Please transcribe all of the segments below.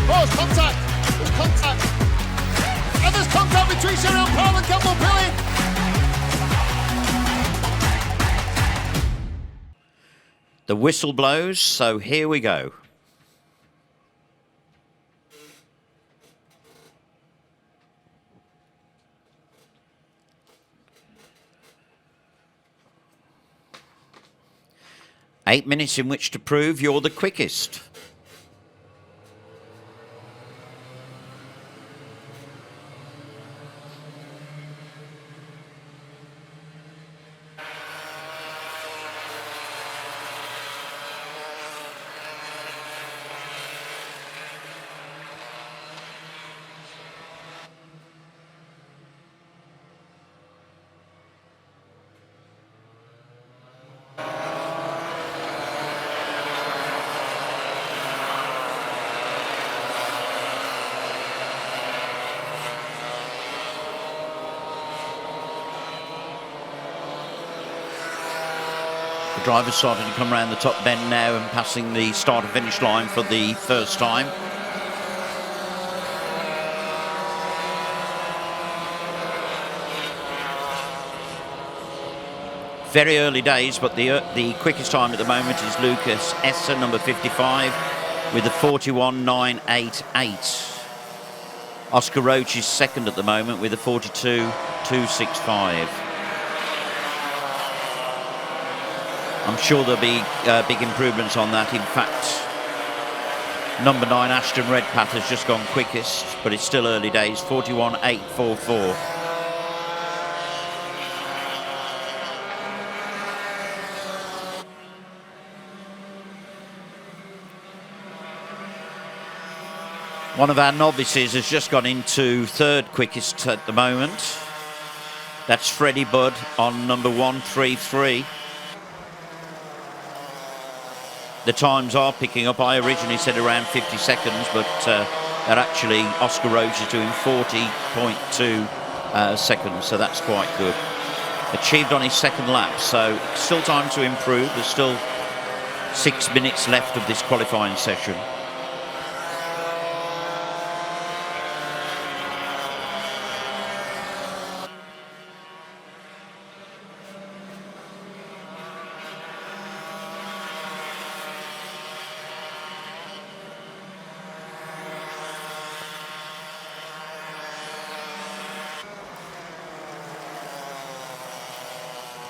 Oh, there's contact. There's contact. And there's contact between Cheryl Paul and Campbell Pilling. The whistle blows, so here we go. Eight minutes in which to prove you're the quickest. The driver's starting to come around the top bend now and passing the start and finish line for the first time. Very early days, but the quickest time at the moment is Lucas Esser, number 55, with a 41.988. Oscar Roach is second at the moment with a 42.265. I'm sure there'll be big improvements on that. In fact, number 9, Ashton Redpath, has just gone quickest, but it's still early days, 41.844. One of our novices has just gone into third quickest at the moment. That's Freddie Budd on number 133. The times are picking up. I originally said around 50 seconds, but they're actually, Oscar Roach is doing 40.2 seconds, so that's quite good. Achieved on his second lap, so still time to improve. There's still 6 minutes left of this qualifying session.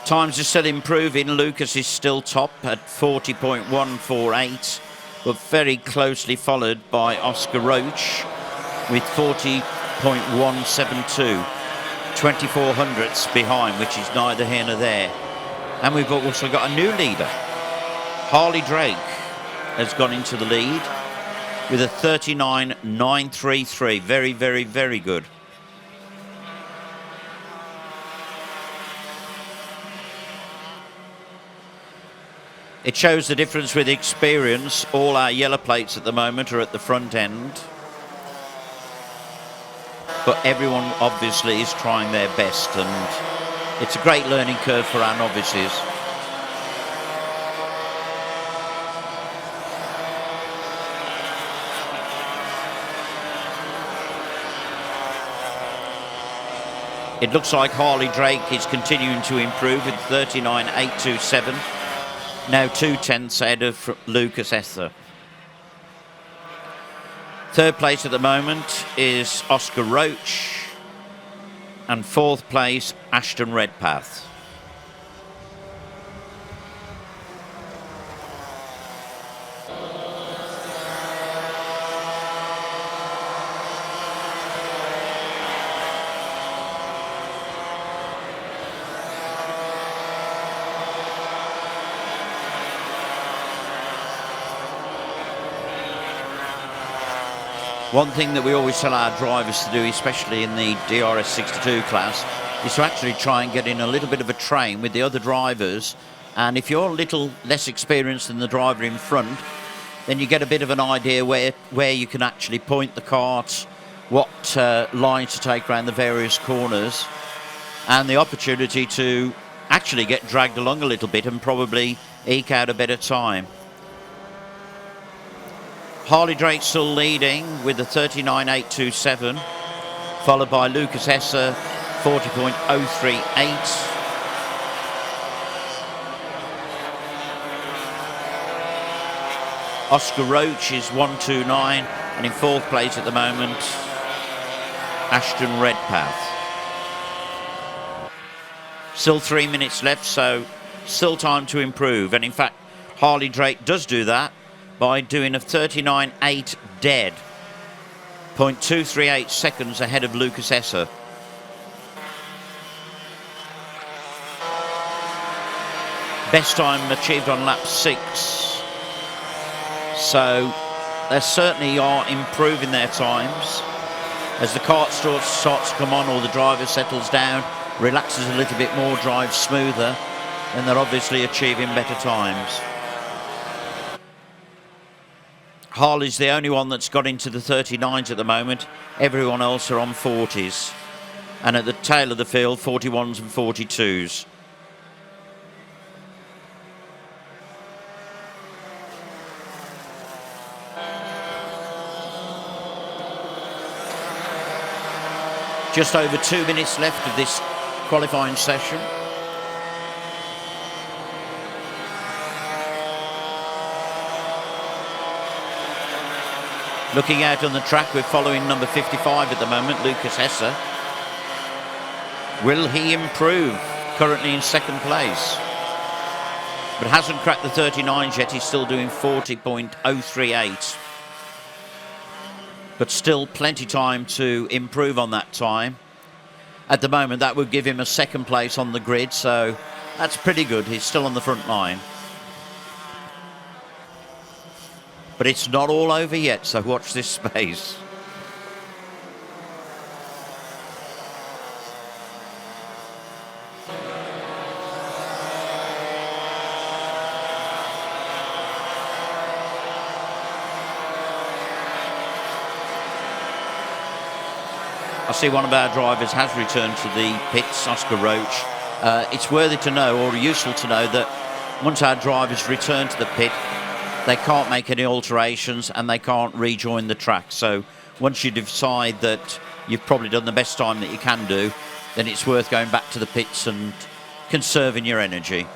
Times are still improving. Lucas is still top at 40.148, but very closely followed by Oscar Roach with 40.172. 24 hundredths behind, which is neither here nor there. And we've also got a new leader. Harley Drake has gone into the lead with a 39.933. Very, very, very good. It shows the difference with experience. All our yellow plates at the moment are at the front end. But everyone obviously is trying their best, and it's a great learning curve for our novices. It looks like Harley Drake is continuing to improve with 39.827. Now 2/10 ahead of Lucas Esser. Third place at the moment is Oscar Roach, and fourth place Ashton Redpath. One thing that we always tell our drivers to do, especially in the DRS62 class, is to actually try and get in a little bit of a train with the other drivers. And if you're a little less experienced than the driver in front, then you get a bit of an idea where you can actually point the kart, what lines to take around the various corners, and the opportunity to actually get dragged along a little bit and probably eke out a better time. Harley Drake still leading with the 39.827, followed by Lucas Esser, 40.038. Oscar Roach is 129, and in fourth place at the moment, Ashton Redpath. Still 3 minutes left, so still time to improve. And in fact, Harley Drake does do that by doing a 39.8 dead, 0.238 seconds ahead of Lucas Esser. Best time achieved on lap 6. So they certainly are improving their times. As the kart starts to come on, or the driver settles down, relaxes a little bit more, drives smoother, then they're obviously achieving better times. Harley's the only one that's got into the 39s at the moment. Everyone else are on 40s. And at the tail of the field, 41s and 42s. Just over 2 minutes left of this qualifying session. Looking out on the track, we're following number 55 at the moment, Lucas Esser. Will he improve? Currently in second place. But hasn't cracked the 39s yet, he's still doing 40.038. But still plenty time to improve on that time. At the moment, that would give him a second place on the grid, so that's pretty good. He's still on the front line. But it's not all over yet, so watch this space. I see one of our drivers has returned to the pits, Oscar Roach. It's worthy to know, or useful to know, that once our drivers return to the pit, they can't make any alterations and they can't rejoin the track. So once you decide that you've probably done the best time that you can do, then it's worth going back to the pits and conserving your energy.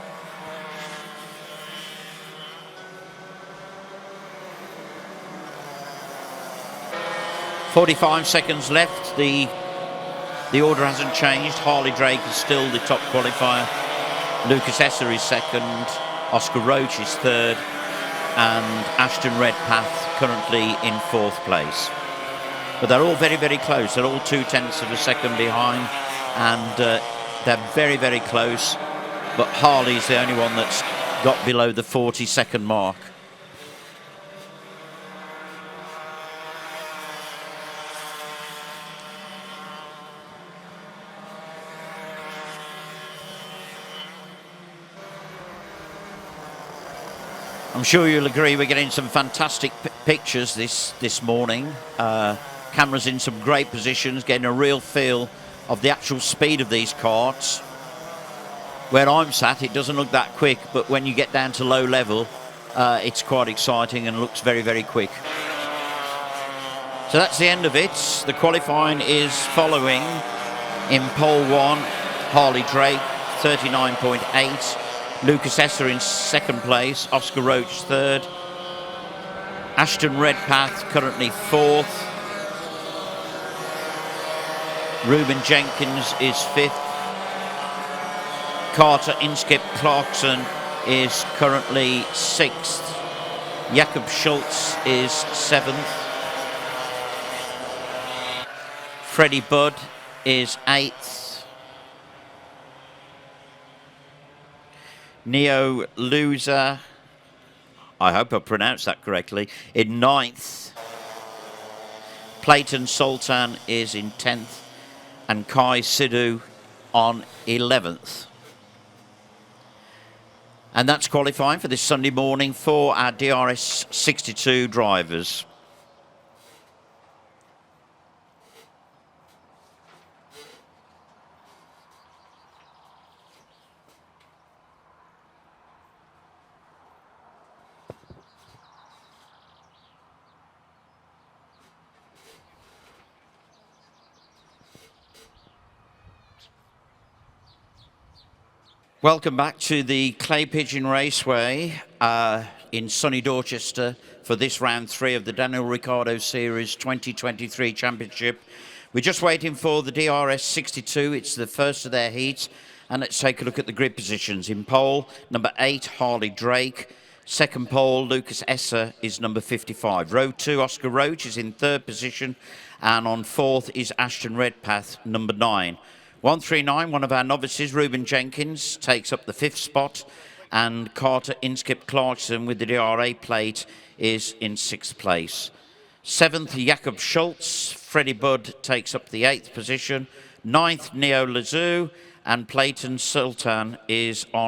"45 seconds left. The order hasn't changed. Harley Drake is still the top qualifier. Lucas Esser is second. Oscar Roach is third. And Ashton Redpath currently in fourth place. But they're all very, very close. They're all 0.2 of a second behind. And they're very, very close. But Harley's the only one that's got below the 40-second mark. I'm sure you'll agree we're getting some fantastic pictures this morning. Cameras in some great positions, getting a real feel of the actual speed of these karts. Where I'm sat, it doesn't look that quick, but when you get down to low level, it's quite exciting and looks very, very quick. So that's the end of it. The qualifying is following. In pole 1, Harley Drake, 39.8. Lucas Esser in second place, Oscar Roach third, Ashton Redpath currently fourth, Ruben Jenkins is fifth, Carter Inskip Clarkson is currently sixth, Jakob Schultz is seventh, Freddie Budd is eighth, Neo Luza, I hope I pronounced that correctly, in ninth. Clayton Sultan is in 10th. And Kai Sidhu on 11th. And that's qualifying for this Sunday morning for our DRS62 drivers. Welcome back to the Clay Pigeon Raceway in sunny Dorchester for this round 3 of the Daniel Ricciardo Series 2023 Championship. We're just waiting for the DRS62. It's the first of their heats. And let's take a look at the grid positions. In pole, number 8, Harley Drake. Second pole, Lucas Esser is number 55. Row 2, Oscar Roach is in 3rd position. And on 4th is Ashton Redpath, number 9. 139, one of our novices, Ruben Jenkins, takes up the 5th spot. And Carter Inskip Clarkson with the DRA plate is in 6th place. 7th, Jakob Schultz. Freddie Budd takes up the 8th position. 9th, Neo Lazou. And Playton Sultan is in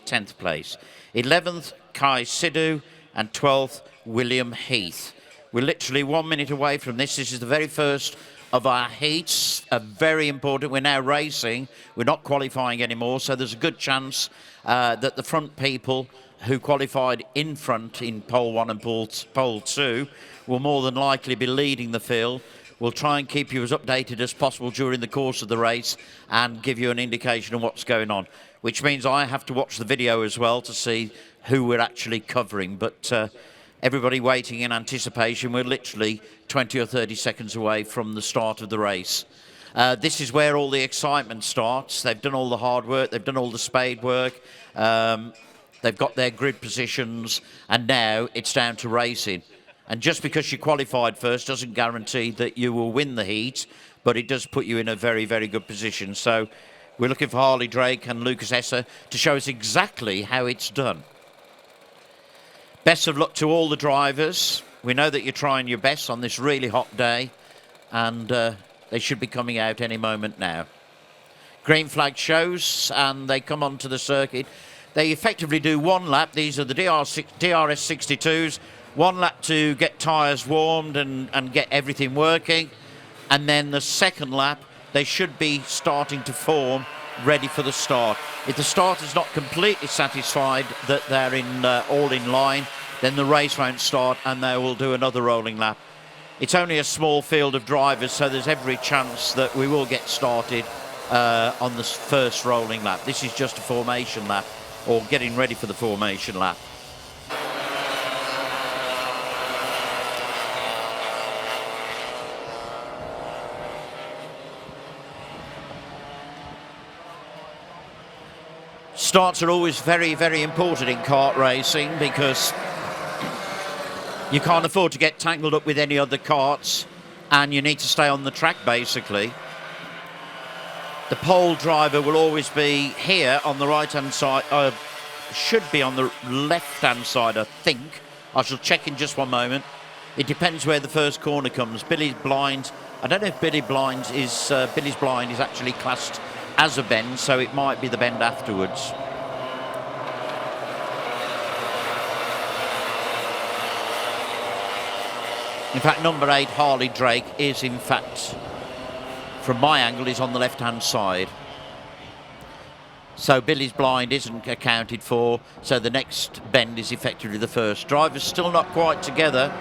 10th place. 11th, Kai Sidhu, and 12th, William Heath. We're literally 1 minute away from this. This is the very first of our heats, very important. We're now racing. We're not qualifying anymore, so there's a good chance that the front people who qualified in front in pole 1 and pole 2 will more than likely be leading the field. We'll try and keep you as updated as possible during the course of the race and give you an indication of what's going on, which means I have to watch the video as well to see who we're actually covering. But everybody waiting in anticipation. We're literally 20 or 30 seconds away from the start of the race. This is where all the excitement starts. They've done all the hard work. They've done all the spade work. They've got their grid positions, and now it's down to racing. And just because you qualified first doesn't guarantee that you will win the heat, but it does put you in a very, very good position. So we're looking for Harley Drake and Lucas Esser to show us exactly how it's done. Best of luck to all the drivers. We know that you're trying your best on this really hot day, and they should be coming out any moment now. Green flag shows, and they come onto the circuit. They effectively do 1 lap. These are the DRS62s. 1 lap to get tyres warmed and get everything working. And then the second lap, they should be starting to form, ready for the start. If the starter's not completely satisfied that they're all in line, then the race won't start and they will do another rolling lap. It's only a small field of drivers, so there's every chance that we will get started on the first rolling lap. This is just a formation lap, or getting ready for the formation lap. Starts are always very, very important in kart racing because you can't afford to get tangled up with any other karts, and you need to stay on the track, basically. The pole driver will always be here on the right-hand side, should be on the left-hand side, I think. I shall check in just one moment. It depends where the first corner comes. Billy's blind. I don't know if Billy's blind is actually classed as a bend, so it might be the bend afterwards. In fact, number 8, Harley Drake, is in fact, from my angle, is on the left-hand side. So Billy's blind isn't accounted for, so the next bend is effectively the first. Drivers still not quite together.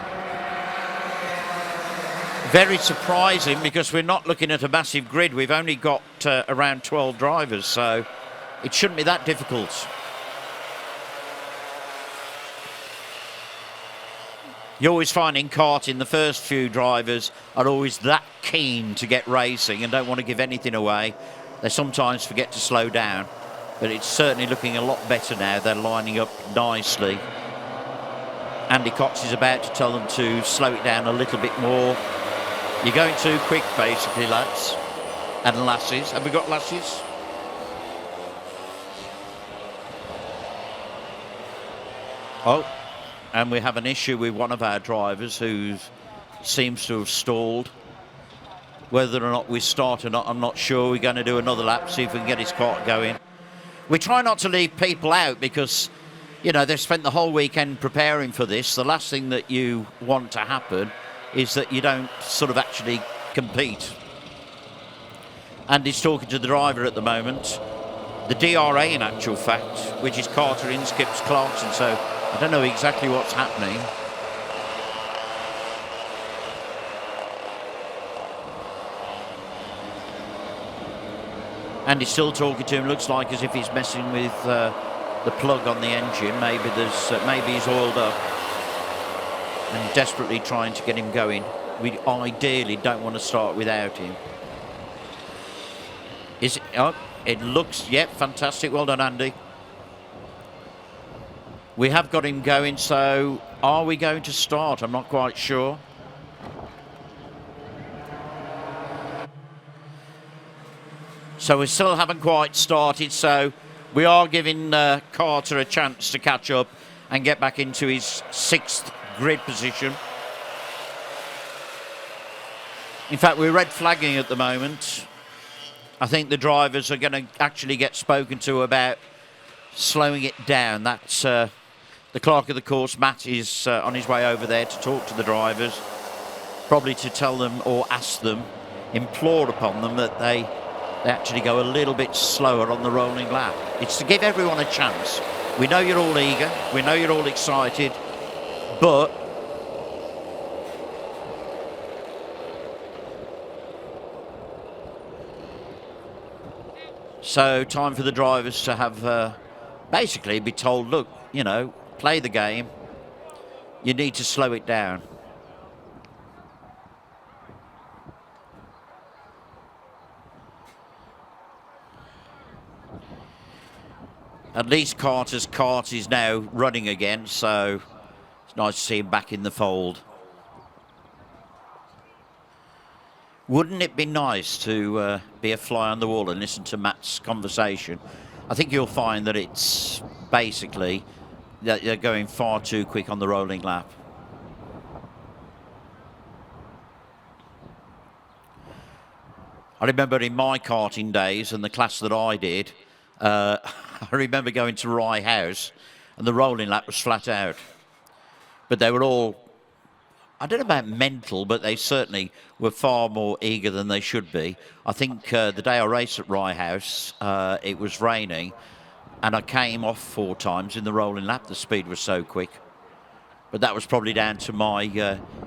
Very surprising, because we're not looking at a massive grid. We've only got around 12 drivers, so it shouldn't be that difficult. You always find in karting the first few drivers are always that keen to get racing and don't want to give anything away. They sometimes forget to slow down, but it's certainly looking a lot better now. They're lining up nicely. Andy Cox is about to tell them to slow it down a little bit more. You're going too quick, basically, lads and lasses. Have we got lasses? Oh, and we have an issue with one of our drivers who seems to have stalled. Whether or not we start or not, I'm not sure. We're going to do another lap, see if we can get his kart going. We try not to leave people out because, you know, they've spent the whole weekend preparing for this. The last thing that you want to happen is that you don't sort of actually compete. And he's talking to the driver at the moment. The DRA, in actual fact, which is Carter Inskips Clarkson, so I don't know exactly what's happening. Andy's still talking to him. Looks like as if he's messing with the plug on the engine. Maybe he's oiled up and desperately trying to get him going. We ideally don't want to start without him. Is it? Oh, it looks, yep, fantastic. Well done, Andy. We have got him going, so are we going to start? I'm not quite sure. So we still haven't quite started, so we are giving Carter a chance to catch up and get back into his 6th grid position. In fact, we're red flagging at the moment. I think the drivers are going to actually get spoken to about slowing it down. That's the clerk of the course, Matt, is on his way over there to talk to the drivers, probably to tell them or ask them, implore upon them that they actually go a little bit slower on the rolling lap. It's to give everyone a chance. We know you're all eager, we know you're all excited, but so time for the drivers to have basically be told, look, you know, play the game, you need to slow it down. At least Carter's kart is now running again, so it's nice to see him back in the fold. Wouldn't it be nice to be a fly on the wall and listen to Matt's conversation? I think you'll find that it's basically that they're going far too quick on the rolling lap. I remember in my karting days and the class that I did, I remember going to Rye House and the rolling lap was flat out. But they were all, I don't know about mental, but they certainly were far more eager than they should be. I think the day I raced at Rye House, it was raining, and I came off 4 times in the rolling lap. The speed was so quick. But that was probably down to my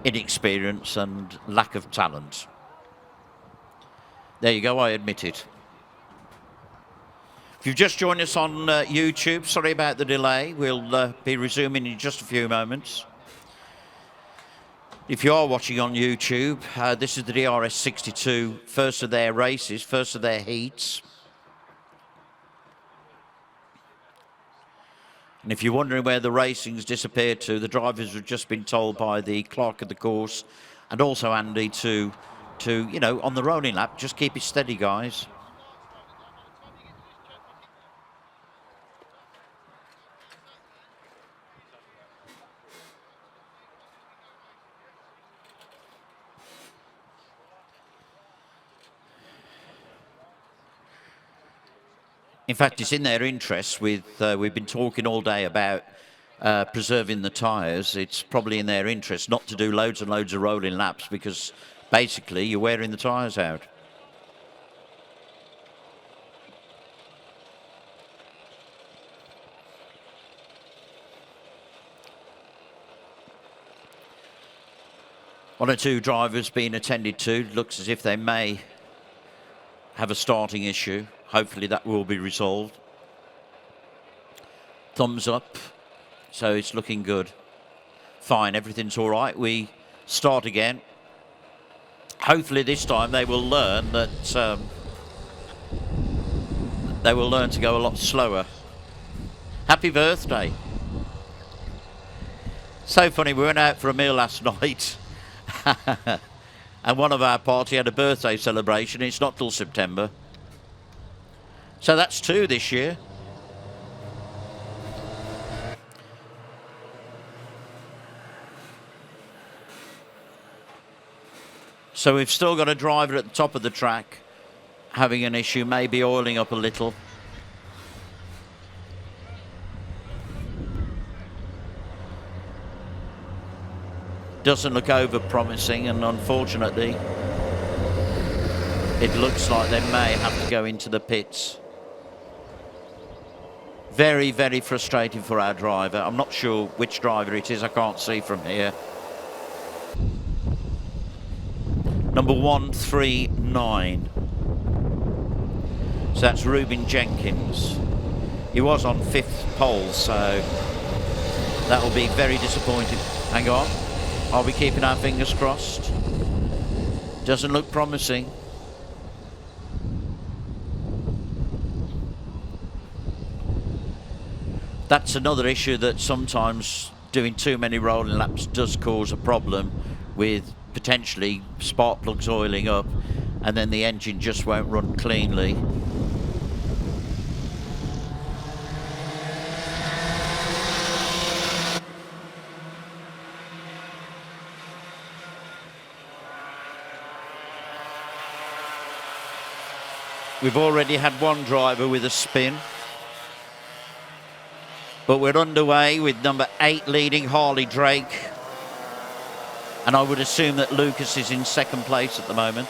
inexperience and lack of talent. There you go, I admit it. If you've just joined us on YouTube, sorry about the delay. We'll be resuming in just a few moments. If you are watching on YouTube, this is the DRS62, first of their races, first of their heats. And if you're wondering where the racing's disappeared to, the drivers have just been told by the clerk of the course and also Andy to you know, on the rolling lap, just keep it steady, guys. In fact, it's in their interest with, we've been talking all day about preserving the tyres. It's probably in their interest not to do loads and loads of rolling laps because basically you're wearing the tyres out. One or two drivers being attended to. Looks as if they may have a starting issue. Hopefully that will be resolved. Thumbs up. So it's looking good. Fine, everything's all right. We start again. Hopefully this time they will learn that they will learn to go a lot slower. Happy birthday. So funny, we went out for a meal last night and one of our party had a birthday celebration. It's not till September. So that's 2 this year. So we've still got a driver at the top of the track having an issue, maybe oiling up a little. Doesn't look over promising, and unfortunately it looks like they may have to go into the pits. Very, very frustrating for our driver. I'm not sure which driver it is, I can't see from here. Number 139. So that's Reuben Jenkins. He was on 5th pole, so that will be very disappointing. Hang on. Are we keeping our fingers crossed? Doesn't look promising. That's another issue, that sometimes doing too many rolling laps does cause a problem with potentially spark plugs oiling up, and then the engine just won't run cleanly. We've already had one driver with a spin, but we're underway with number 8 leading, Harley Drake. And I would assume that Lucas is in 2nd place at the moment.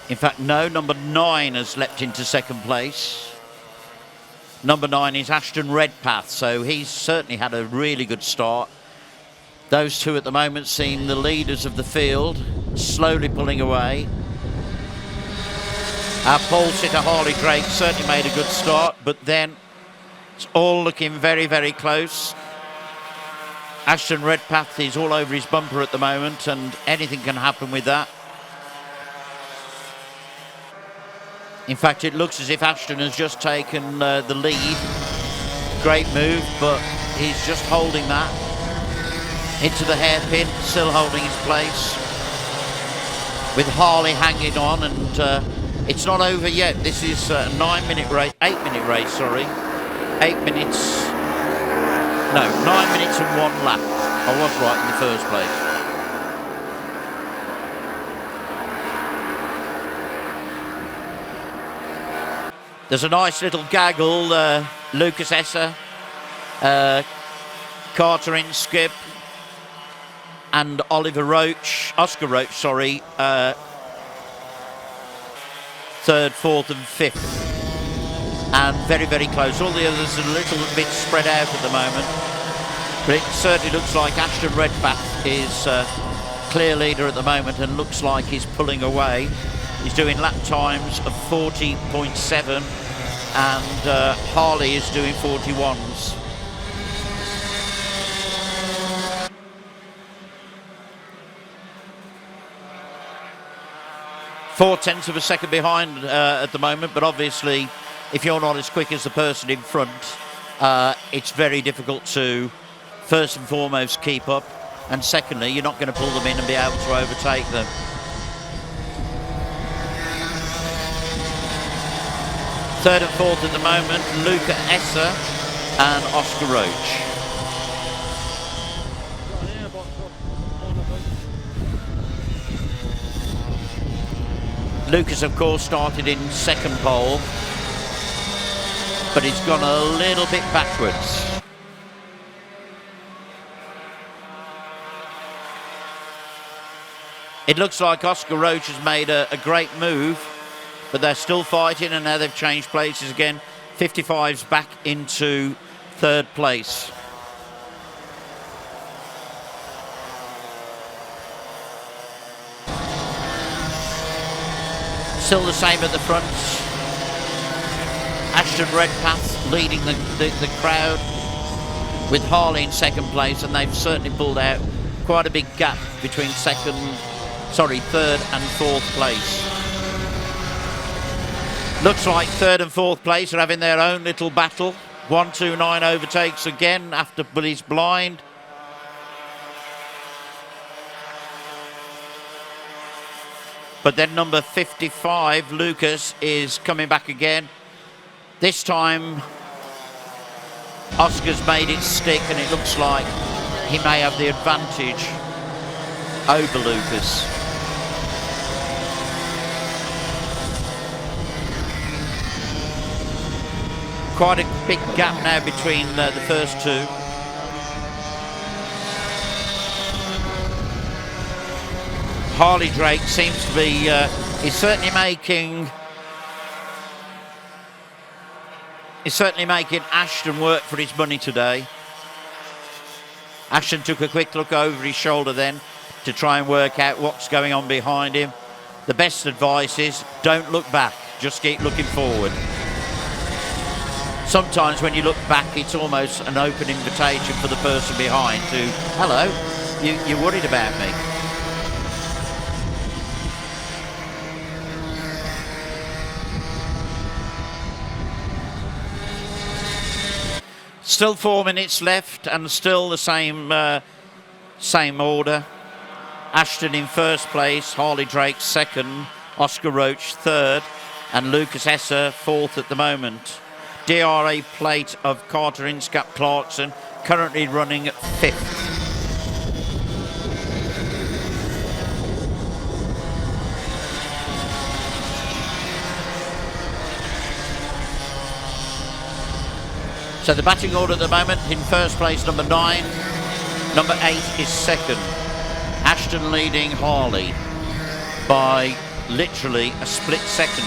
In fact, no, number 9 has leapt into 2nd place. Number 9 is Ashton Redpath, so he's certainly had a really good start. Those two at the moment seem the leaders of the field, slowly pulling away. Our pole sitter Harley Drake certainly made a good start, but then it's all looking very, very close. Ashton Redpath is all over his bumper at the moment, and anything can happen with that. In fact, it looks as if Ashton has just taken the lead. Great move, but he's just holding that into the hairpin, still holding his place, with Harley hanging on, and it's not over yet. This is a 9-minute race, 8-minute race, sorry. 8 minutes, no, 9 minutes and 1 lap. I was right in the first place. There's a nice little gaggle, Lucas Esser, Carter Inskip, and Oscar Roach, sorry, 3rd, 4th and 5th. And very, very close. All the others are a little bit spread out at the moment. But it certainly looks like Ashton Redpath is clear leader at the moment, and looks like he's pulling away. He's doing lap times of 40.7, and Harley is doing 41s. Four-tenths of a second behind at the moment, but obviously if you're not as quick as the person in front, it's very difficult to, first and foremost, keep up, and secondly, you're not going to pull them in and be able to overtake them. Third and fourth at the moment, Luca Esser and Oscar Roach. Lucas, of course, started in 2nd pole, but he's gone a little bit backwards. It looks like Oscar Roach has made a great move, but they're still fighting, and now they've changed places again. 55's back into 3rd place. Still the same at the front. Ashton Redpath leading the crowd, with Harley in 2nd place, and they've certainly pulled out quite a big gap between 3rd and 4th place. Looks like 3rd and 4th place are having their own little battle. 129 overtakes again after Billy's blind. But then number 55, Lucas, is coming back again. This time, Oscar's made it stick, and it looks like he may have the advantage over Lucas. Quite a big gap now between the first two. Harley Drake seems to be, he's certainly making Ashton work for his money today. Ashton took a quick look over his shoulder then to try and work out what's going on behind him. the best advice is don't look back, just keep looking forward. Sometimes when you look back, it's almost an open invitation for the person behind to, hello, you're worried about me. Still 4 minutes left and still the same order. Ashton in first place, Harley Drake second, Oscar Roach third, and Lucas Esser fourth at the moment. DRA plate of Carter Inscap Clarkson currently running fifth. So the batting order at the moment, in first place number 9, number 8 is second. Ashton leading Harley by literally a split second.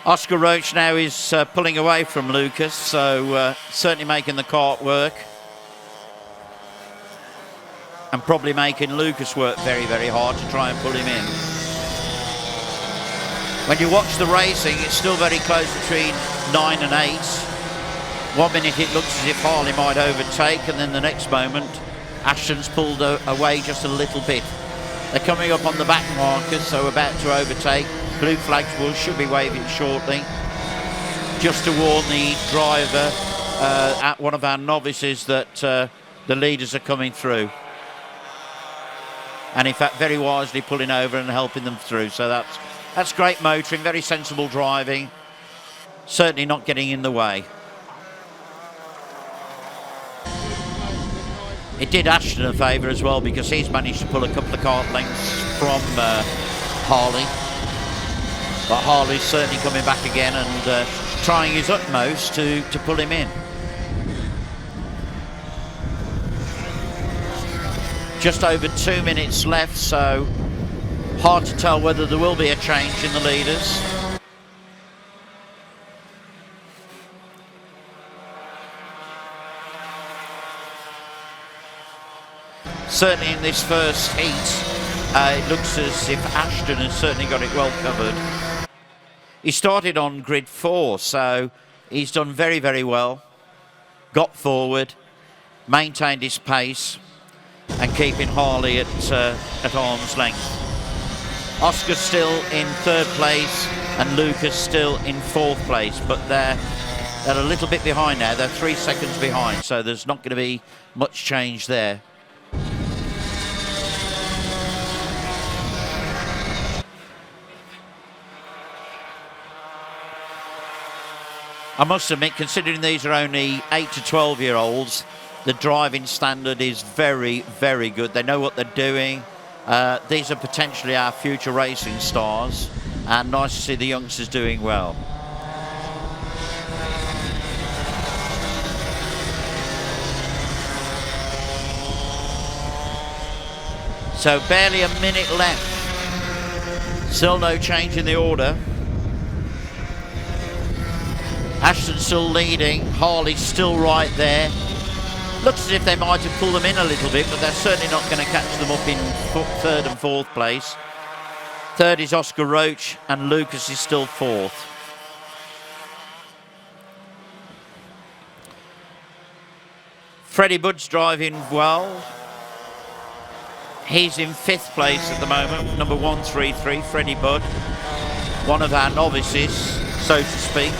Oscar Roach now is pulling away from Lucas, so certainly making the kart work. And probably making Lucas work very, very hard to try and pull him in. When you watch the racing, it's still very close between 9 and 8. 1 minute it looks as if Harley might overtake, and then the next moment, Ashton's pulled away just a little bit. They're coming up on the back markers, so about to overtake. Blue flags should be waving shortly. Just to warn the driver, at one of our novices, that the leaders are coming through. And in fact, very wisely pulling over and helping them through. So that's great motoring, very sensible driving. Certainly not getting in the way. It did Ashton a favour as well, because he's managed to pull a couple of kart lengths from Harley. But Harley's certainly coming back again and trying his utmost to pull him in. Just over 2 minutes left, so hard to tell whether there will be a change in the leaders. Certainly in this first heat, it looks as if Ashton has certainly got it well covered. He started on grid 4, so he's done very, very well. Got forward, maintained his pace, and keeping Harley at arm's length. Oscar's still in third place and Lucas still in fourth place, but they're a little bit behind now. They're 3 seconds behind, so there's not going to be much change there. I must admit, considering these are only 8 to 12-year-olds, the driving standard is very, very good. They know what they're doing. These are potentially our future racing stars, and nice to see the youngsters doing well. So barely a minute left. Still no change in the order. Ashton's still leading. Harley's still right there. Looks as if they might have pulled them in a little bit, but they're certainly not going to catch them up in third and fourth place. Third is Oscar Roach, and Lucas is still fourth. Freddie Budd's driving well. He's in fifth place at the moment, number 133, Freddie Budd. One of our novices, so to speak.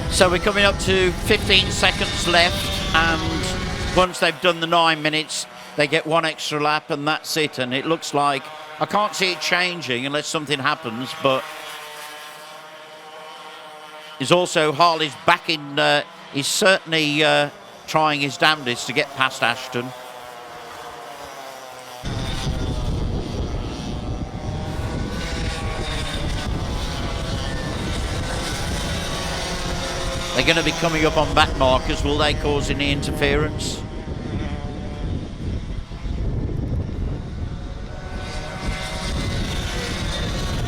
So we're coming up to 15 seconds left, and once they've done the 9 minutes, they get one extra lap, and that's it. And it looks like, I can't see it changing unless something happens, but is also Harley's back in, he's certainly trying his damnedest to get past Ashton. They're going to be coming up on back markers. Will they cause any interference?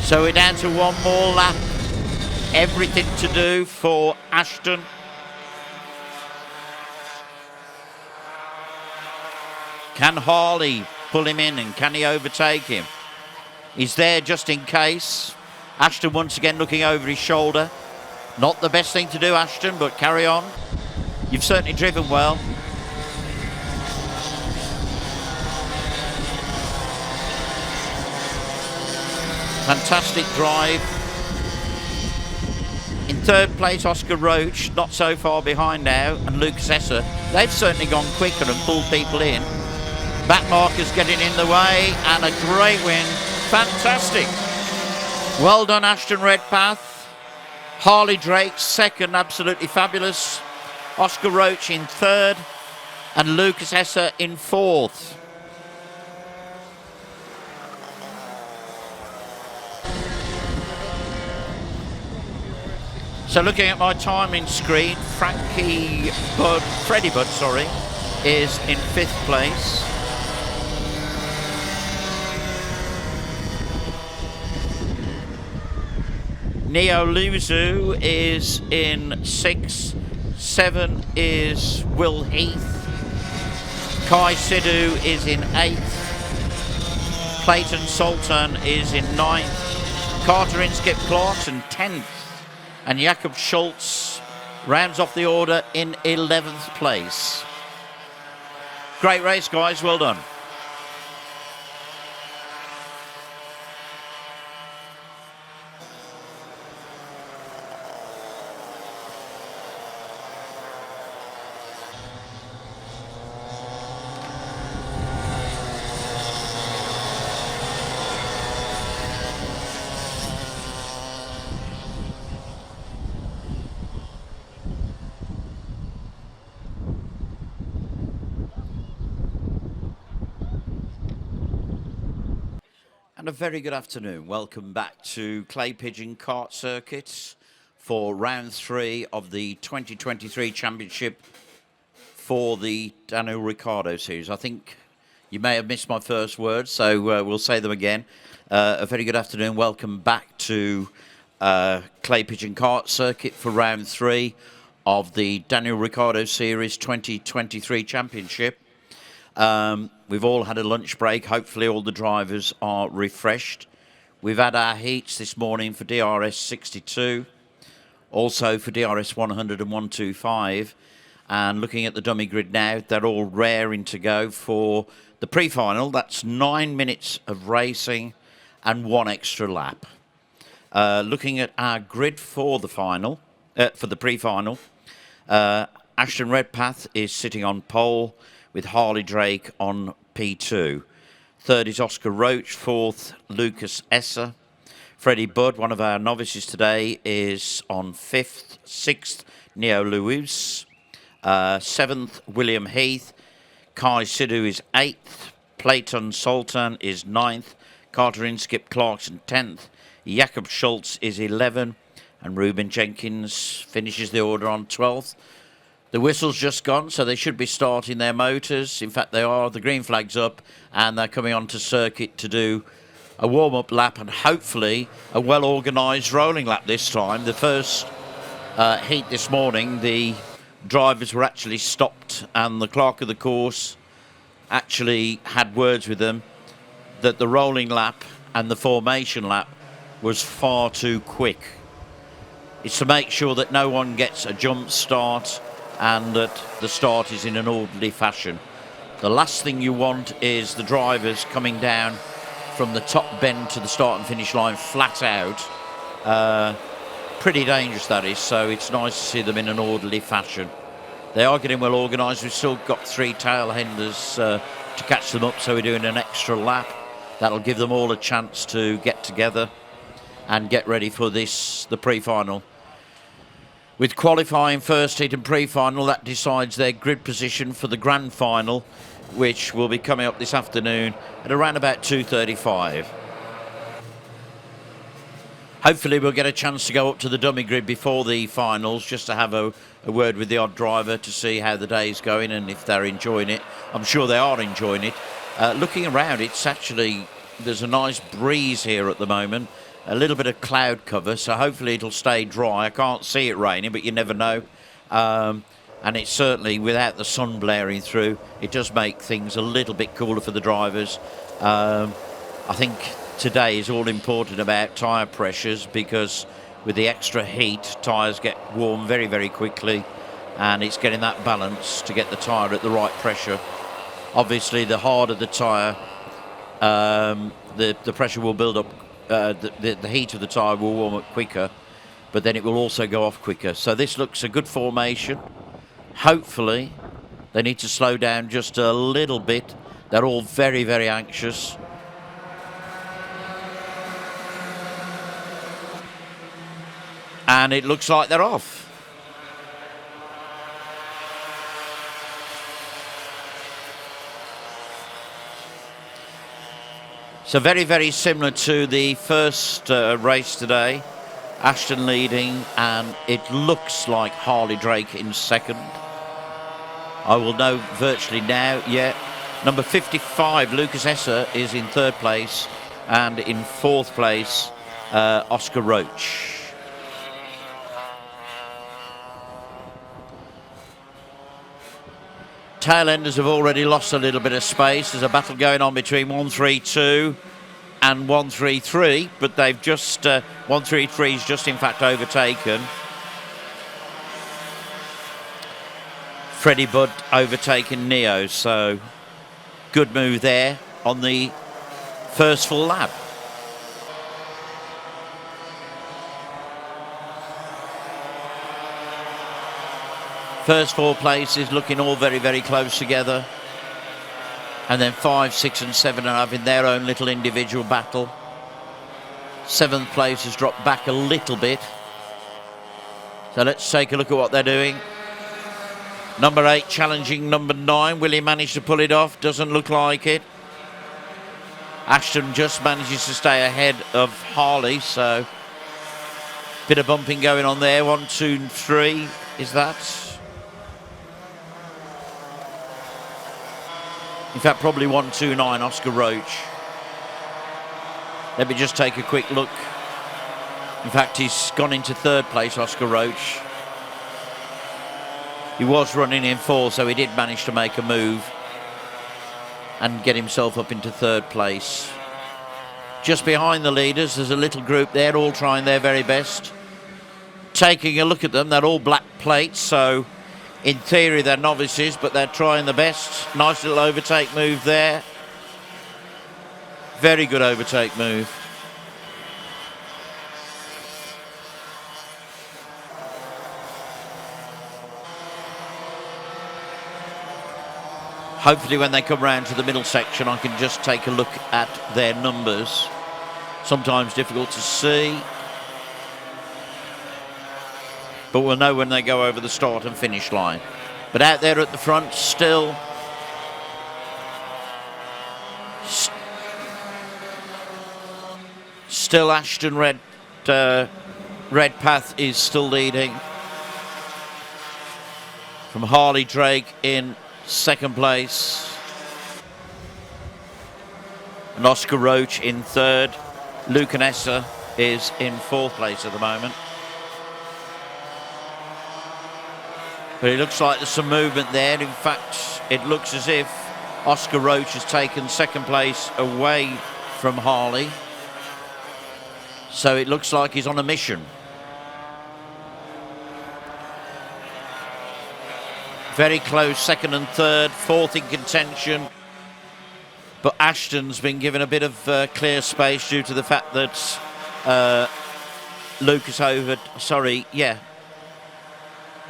So we're down to one more lap. Everything to do for Ashton. Can Harley pull him in and can he overtake him? He's there just in case. Ashton once again looking over his shoulder. Not the best thing to do, Ashton, but carry on. You've certainly driven well. Fantastic drive. In third place, Oscar Roach, not so far behind now, and Lucas Esser. They've certainly gone quicker and pulled people in. Back markers getting in the way, and a great win. Fantastic. Well done, Ashton Redpath. Harley Drake second, absolutely fabulous. Oscar Roach in third, and Lucas Esser in fourth. So looking at my timing screen, Freddie Budd, is in fifth place. Neo Luzu is in sixth. 7 is Will Heath. Kai Sidhu is in 8th. Clayton Sultan is in 9th. Carter Inskip Clarkson 10th. And Jakob Schultz rounds off the order in 11th place. Great race, guys. Well done. And a very good afternoon. Welcome back to Clay Pigeon Kart Circuits for round 3 of the 2023 championship for the Daniel Ricciardo Series. I think you may have missed my first words, so we'll say them again. A very good afternoon. Welcome back to Clay Pigeon Kart Circuit for round 3 of the Daniel Ricciardo Series 2023 championship. We've all had a lunch break. Hopefully all the drivers are refreshed. We've had our heats this morning for DRS62, also for DRS 100 and 125. And looking at the dummy grid now, they're all raring to go for the pre-final. That's 9 minutes of racing and 1 extra lap. Looking at our grid for the final, for the pre-final, Ashton Redpath is sitting on pole, with Harley Drake on P2. Third is Oscar Roach. Fourth, Lucas Esser. Freddie Budd, one of our novices today, is on fifth. Sixth, Neo Luis. Seventh, William Heath. Kai Sidhu is eighth. Clayton Sultan is ninth. Carter Inskip Clarkson 10th. Jakob Schultz is 11th. And Ruben Jenkins finishes the order on 12th. The whistle's just gone, so they should be starting their motors. In fact, they are. The green flag's up, and they're coming onto circuit to do a warm-up lap and hopefully a well-organised rolling lap this time. The first heat this morning, the drivers were actually stopped, and the clerk of the course actually had words with them that the rolling lap and the formation lap was far too quick. It's to make sure that no one gets a jump start and that the start is in an orderly fashion. The last thing you want is the drivers coming down from the top bend to the start and finish line flat out. Pretty dangerous, that is, so it's nice to see them in an orderly fashion. They are getting well organised. We've still got 3 tail henders to catch them up, so we're doing an extra lap. That'll give them all a chance to get together and get ready for the pre-final. With qualifying first heat and pre-final, that decides their grid position for the grand final, which will be coming up this afternoon at around about 2:35. Hopefully we'll get a chance to go up to the dummy grid before the finals, just to have a word with the odd driver to see how the day's going and if they're enjoying it. I'm sure they are enjoying it. Looking around, it's actually, there's a nice breeze here at the moment. a little bit of cloud cover, so hopefully it'll stay dry. I can't see it raining, but you never know. And it's certainly, without the sun blaring through, it does make things a little bit cooler for the drivers. I think today is all important about tyre pressures, because with the extra heat, tyres get warm very, very quickly, and it's getting that balance to get the tyre at the right pressure. Obviously, the harder the tyre, the pressure will build up, the heat of the tyre will warm up quicker, but then it will also go off quicker. So this looks a good formation. Hopefully, they need to slow down just a little bit. They're all very, very anxious. And it looks like they're off. So very, very similar to the first race today. Ashton leading, and it looks like Harley Drake in second. I will know virtually now, yeah. Number 55, Lucas Esser, is in third place, and in fourth place, Oscar Roach. Tailenders have already lost a little bit of space. There's a battle going on between 132 and 133, but they've just 133's just in fact overtaken. Freddie Budd overtaken Neo, so good move there on the first full lap. First four places looking all very, very close together. And then 5, 6 and 7 are having their own little individual battle. Seventh place has dropped back a little bit. So let's take a look at what they're doing. Number 8 challenging number 9. Will he manage to pull it off? Doesn't look like it. Ashton just manages to stay ahead of Harley, so bit of bumping going on there. 1, 2, 3 is that. In fact, probably 129, Oscar Roach. Let me just take a quick look. In fact, he's gone into third place, Oscar Roach. He was running in 4, so he did manage to make a move and get himself up into third place. Just behind the leaders, there's a little group there, all trying their very best. Taking a look at them, they're all black plates, so in theory, they're novices, but they're trying the best. Nice little overtake move there. Very good overtake move. Hopefully when they come round to the middle section, I can just take a look at their numbers. Sometimes difficult to see, but we'll know when they go over the start and finish line. But out there at the front, still Ashton Redpath is still leading. From Harley Drake in second place. And Oscar Roach in third. Luke and Esser is in fourth place at the moment. But it looks like there's some movement there. In fact, it looks as if Oscar Roach has taken second place away from Harley. So it looks like he's on a mission. Very close, second and third, fourth in contention. But Ashton's been given a bit of clear space due to the fact that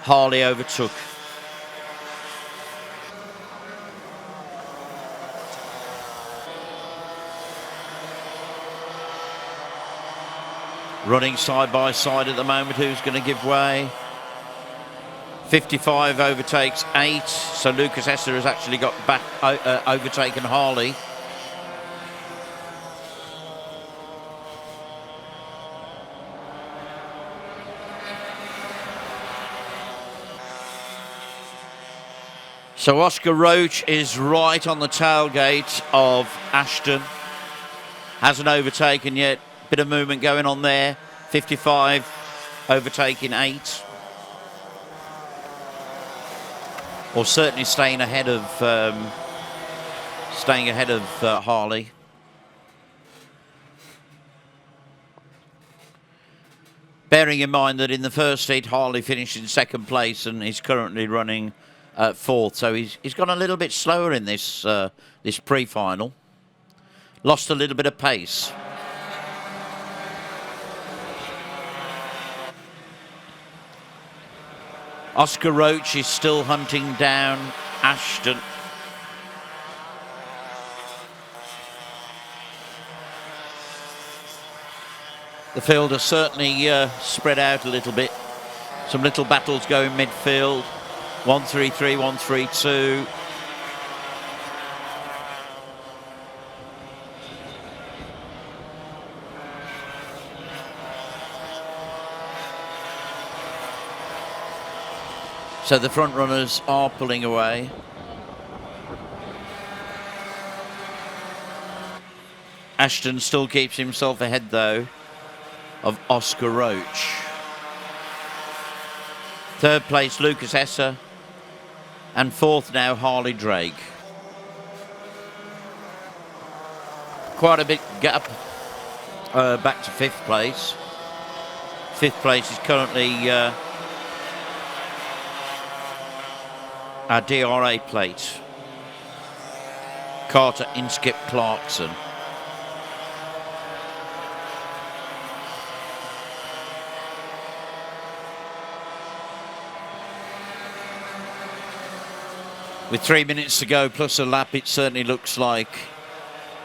Harley overtook. Running side by side at the moment, who's going to give way? 55 overtakes 8, so Lucas Esser has actually got back overtaken Harley. So Oscar Roach is right on the tailgate of Ashton. Hasn't overtaken yet, Bit of movement going on there. 55 overtaking 8. Or certainly staying ahead of Harley. Bearing in mind that in the first heat, Harley finished in 2nd place and he's currently running 4th. So he's gone a little bit slower in this this pre-final. Lost a little bit of pace. Oscar Roach is still hunting down Ashton. The field has certainly spread out a little bit. Some little battles going midfield. 133, 132. So the front runners are pulling away. Ashton still keeps himself ahead, though, of Oscar Roach. 3rd place, Lucas Esser. And 4th now, Harley Drake. Quite a bit gap back to 5th place. 5th place is currently our DRA plate. Carter Inskip Clarkson. With 3 minutes to go plus a lap, it certainly looks like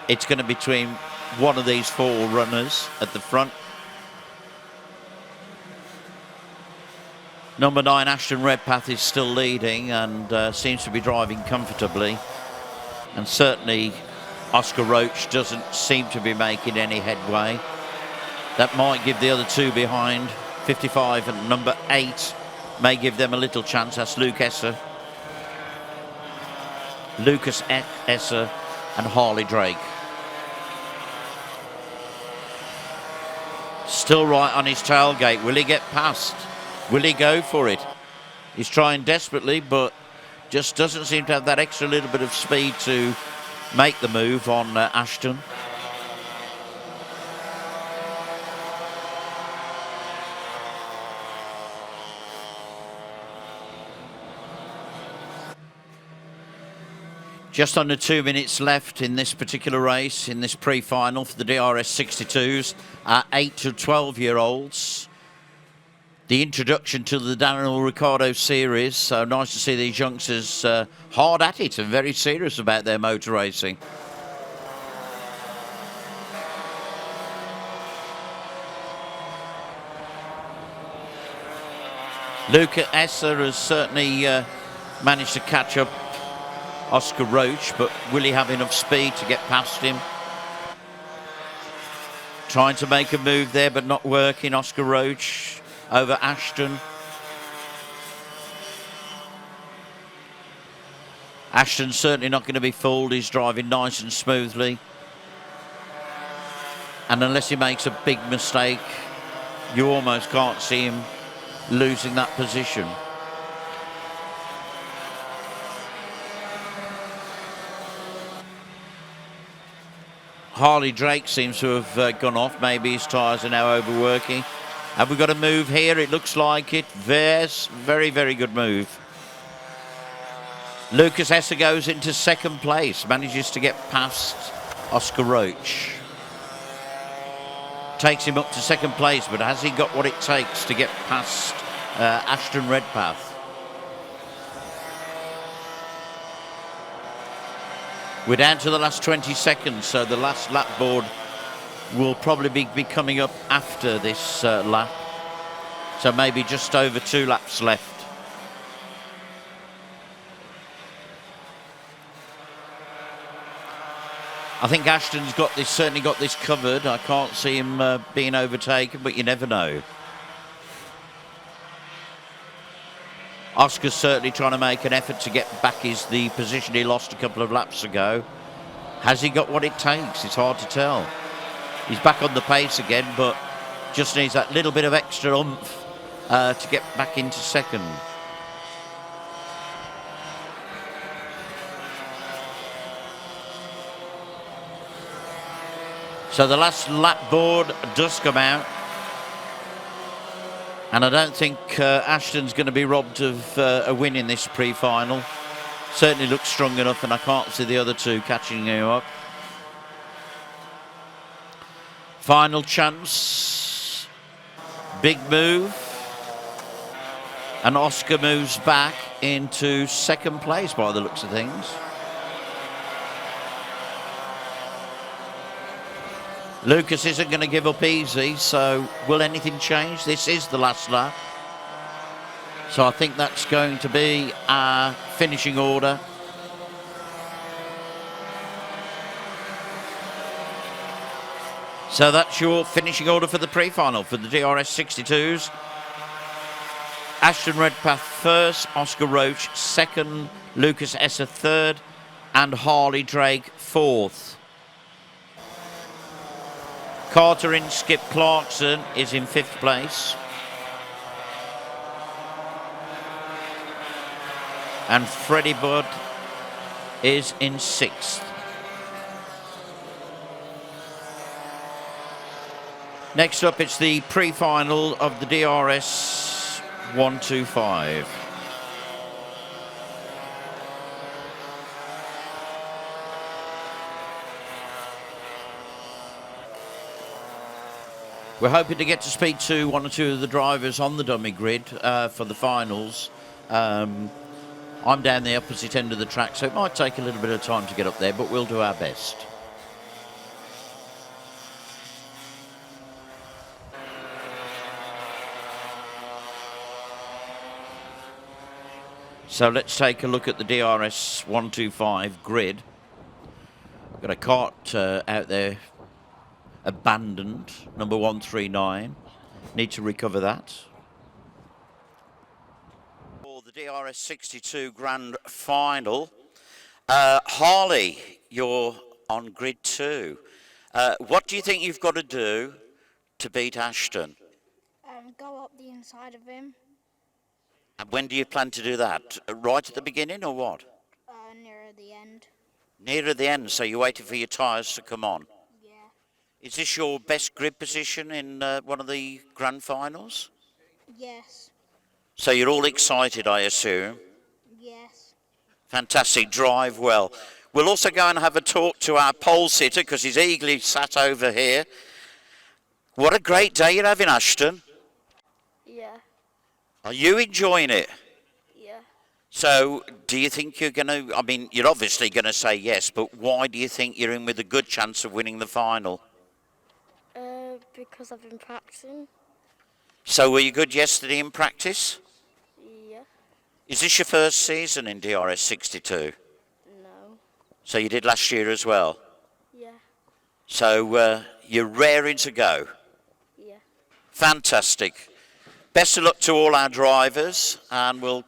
it's going to be between one of these 4 runners at the front. Number 9, Ashton Redpath, is still leading and seems to be driving comfortably. And certainly Oscar Roach doesn't seem to be making any headway. That might give the other 2 behind, 55 and number 8, may give them a little chance. That's Lucas Esser and Harley Drake. Still right on his tailgate. Will he get past? Will he go for it? He's trying desperately, but just doesn't seem to have that extra little bit of speed to make the move on Ashton. Just under 2 minutes left in this particular race, in this pre-final for the DRS62s, 8 to 12-year-olds. The introduction to the Daniel Ricciardo Series, so nice to see these youngsters hard at it and very serious about their motor racing. Luca Esser has certainly managed to catch up Oscar Roach, but will he have enough speed to get past him? Trying to make a move there, but not working. Oscar Roach over Ashton. Ashton's certainly not going to be fooled. He's driving nice and smoothly. And unless he makes a big mistake, you almost can't see him losing that position. Harley Drake seems to have gone off. Maybe his tyres are now overworking. Have we got a move here? It looks like it. There's very, very good move. Lucas Esser goes into 2nd place. Manages to get past Oscar Roach. Takes him up to 2nd place, but has he got what it takes to get past Ashton Redpath? We're down to the last 20 seconds, so the last lap board will probably be coming up after this lap. So maybe just over 2 laps left. I think Ashton's got this, certainly got this covered. I can't see him being overtaken, but you never know. Oscar's certainly trying to make an effort to get back the position he lost a couple of laps ago. Has he got what it takes? It's hard to tell. He's back on the pace again, but just needs that little bit of extra oomph to get back into second. So the last lap board does come out. And I don't think Ashton's going to be robbed of a win in this pre-final. Certainly looks strong enough, and I can't see the other two catching him up. Final chance. Big move. And Oscar moves back into second place by the looks of things. Lucas isn't going to give up easy, so will anything change? This is the last lap. So I think that's going to be our finishing order. So that's your finishing order for the pre-final for the DRS62s. Ashton Redpath first, Oscar Roach second, Lucas Esser third, and Harley Drake fourth. Carter in Skip Clarkson is in fifth place. And Freddie Budd is in sixth. Next up, it's the pre-final of the DRS 125. We're hoping to get to speak to one or two of the drivers on the dummy grid for the finals. I'm down the opposite end of the track, so it might take a little bit of time to get up there, but we'll do our best. So let's take a look at the DRS 125 grid. Got a cart out there abandoned, number 139. Need to recover that. For the DRS 62 Grand Final, Harley, you're on grid 2. What do you think you've got to do to beat Ashton? Go up the inside of him. And when do you plan to do that? Right at the beginning or what? Nearer the end. Nearer the end, so you're waiting for your tyres to come on? Yeah. Is this your best grid position in one of the Grand Finals? Yes. So you're all excited, I assume? Yes. Fantastic, drive well. We'll also go and have a talk to our pole sitter because he's eagerly sat over here. What a great day you're having, Ashton. Yeah. Are you enjoying it? Yeah. So do you think you're going to, I mean, you're obviously going to say yes, but why do you think you're in with a good chance of winning the final? Because I've been practicing. So were you good yesterday in practice? Yeah. Is this your first season in DRS 62? No. So you did last year as well? Yeah. So you're raring to go? Yeah. Fantastic. Best of luck to all our drivers, and we'll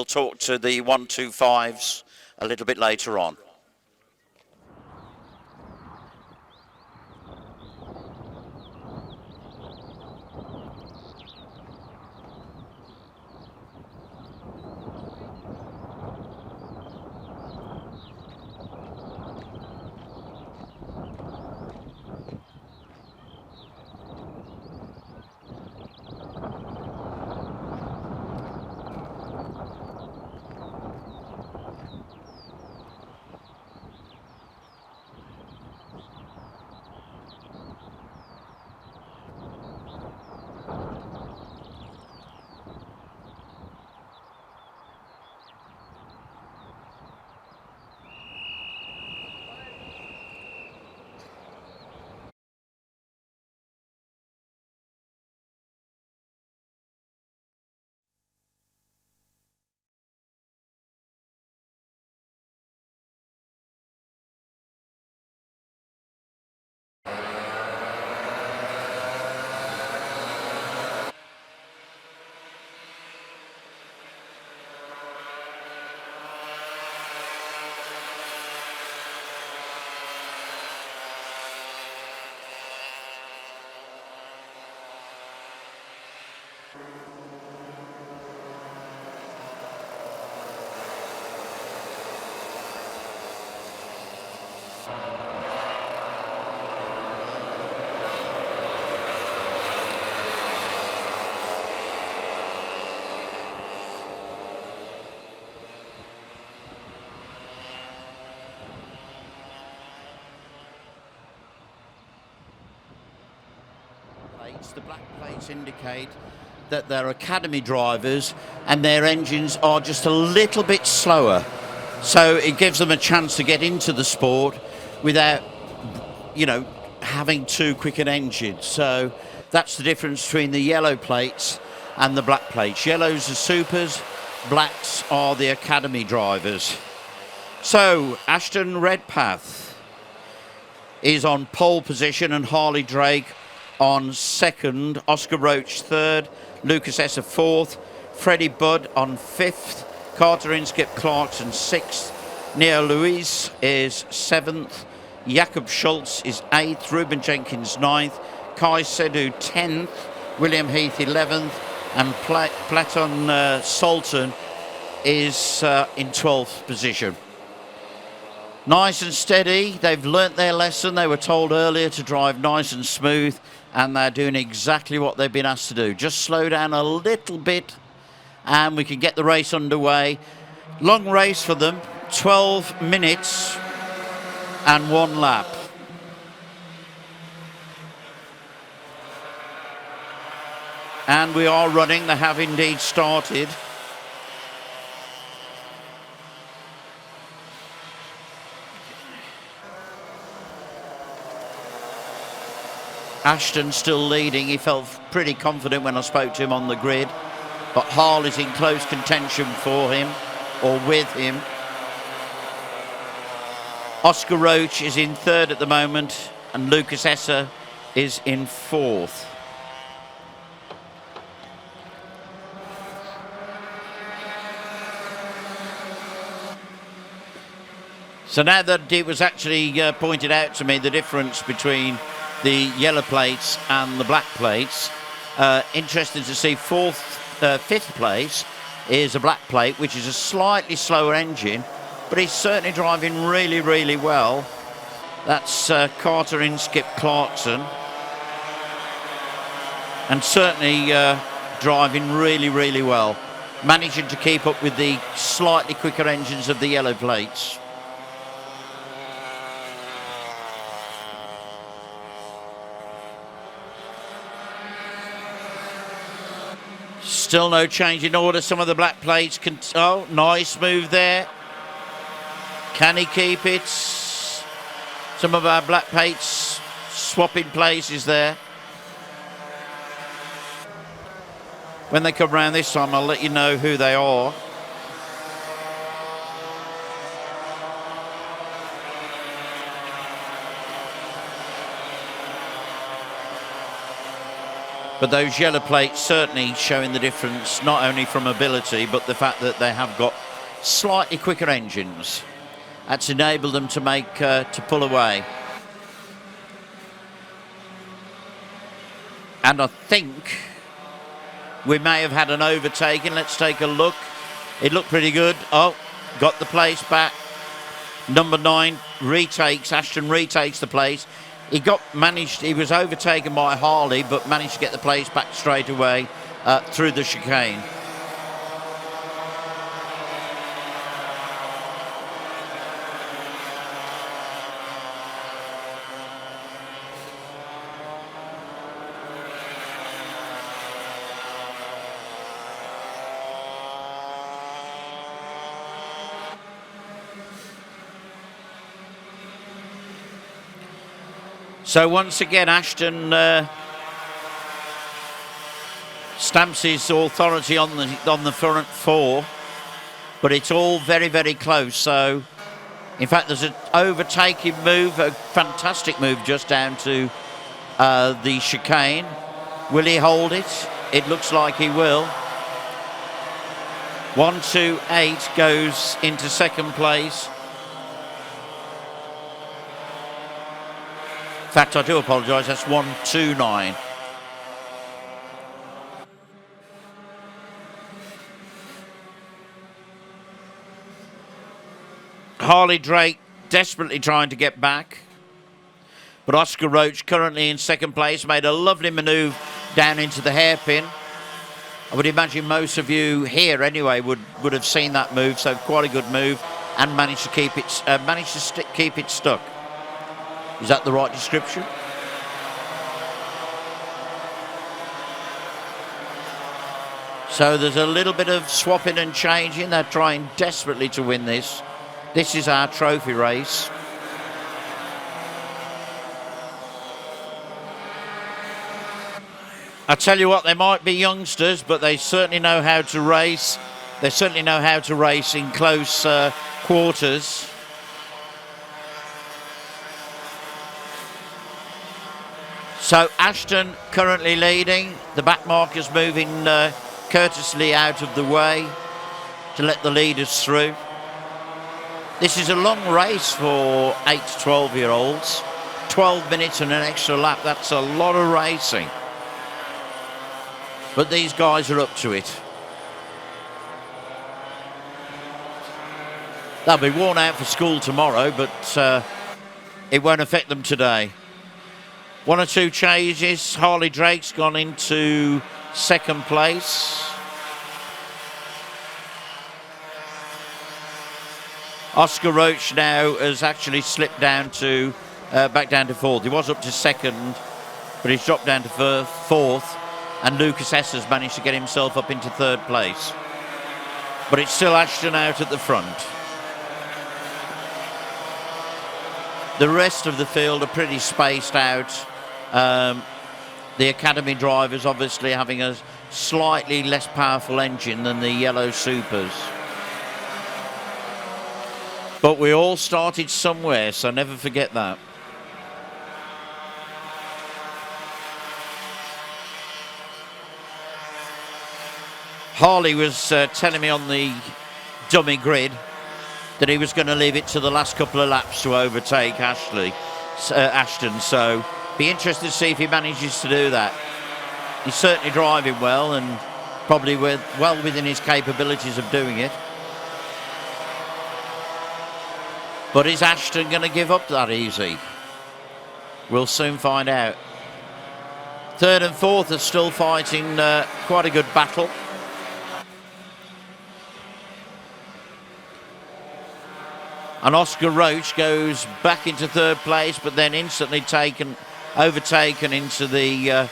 talk to the 125s a little bit later on. The black plates indicate that they're academy drivers and their engines are just a little bit slower. So it gives them a chance to get into the sport without, you know, having too quick an engine. So that's the difference between the yellow plates and the black plates. Yellows are supers, blacks are the academy drivers. So Ashton Redpath is on pole position and Harley Drake on second, Oscar Roach third, Lucas Esser fourth, Freddie Budd on fifth, Carter Inskip Clarkson sixth, Neo Luis is seventh, Jakob Schultz is eighth, Ruben Jenkins ninth, Kai Sedu 10th, William Heath 11th, and Platon Sultan is in 12th position. Nice and steady. They've learnt their lesson. They were told earlier to drive nice and smooth, and they're doing exactly what they've been asked to do. Just slow down a little bit and we can get the race underway. Long race for them, 12 minutes and 1 lap. And we are running. They have indeed started. Ashton still leading. He felt pretty confident when I spoke to him on the grid, but Harley's in close contention for him, or with him. Oscar Roach is in third at the moment, and Lucas Esser is in fourth. So now that it was actually pointed out to me, the difference between the yellow plates and the black plates. Interesting to see fifth place is a black plate, which is a slightly slower engine, but he's certainly driving really, really well. That's Carter Inskip Clarkson, and certainly driving really, really well, managing to keep up with the slightly quicker engines of the yellow plates. Still no change in order. Some of the black plates can... Oh, nice move there. Can he keep it? Some of our black plates swapping places there. When they come round this time, I'll let you know who they are. But those yellow plates certainly showing the difference, not only from ability, but the fact that they have got slightly quicker engines. That's enabled them to make to pull away. And I think we may have had an overtaking. Let's take a look. It looked pretty good. Oh, got the place back. Number 9 retakes. Ashton retakes the place. He was overtaken by Harley, but managed to get the place back straight away through the chicane. So once again, Ashton stamps his authority on the front 4, but it's all very, very close. So, in fact, there's an overtaking move, a fantastic move just down to the chicane. Will he hold it? It looks like he will. 1-2-8 goes into second place. In fact, I do apologise, that's 1-2-9. Harley Drake desperately trying to get back. But Oscar Roach, currently in second place, made a lovely manoeuvre down into the hairpin. I would imagine most of you here anyway would have seen that move, so quite a good move, and managed to keep it keep it stuck. Is that the right description? So there's a little bit of swapping and changing. They're trying desperately to win this. This is our trophy race. I tell you what, they might be youngsters, but they certainly know how to race. They certainly know how to race in close quarters. So Ashton currently leading. The back markers moving courteously out of the way to let the leaders through. This is a long race for 8 to 12-year-olds. 12 minutes and an extra lap, that's a lot of racing. But these guys are up to it. They'll be worn out for school tomorrow, but it won't affect them today. 1 or 2 changes. Harley Drake's gone into second place. Oscar Roach now has actually slipped down to back down to 4th. He was up to 2nd, but he's dropped down to 4th. And Lucas S has managed to get himself up into 3rd place. But it's still Ashton out at the front. The rest of the field are pretty spaced out. The academy drivers obviously having a slightly less powerful engine than the yellow Supers. But we all started somewhere, so never forget that. Harley was telling me on the dummy grid that he was going to leave it to the last couple of laps to overtake Ashton, so be interested to see if he manages to do that. He's certainly driving well and probably well within his capabilities of doing it. But is Ashton going to give up that easy? We'll soon find out. 3rd and 4th are still fighting quite a good battle. And Oscar Roach goes back into 3rd place, but then instantly overtaken into the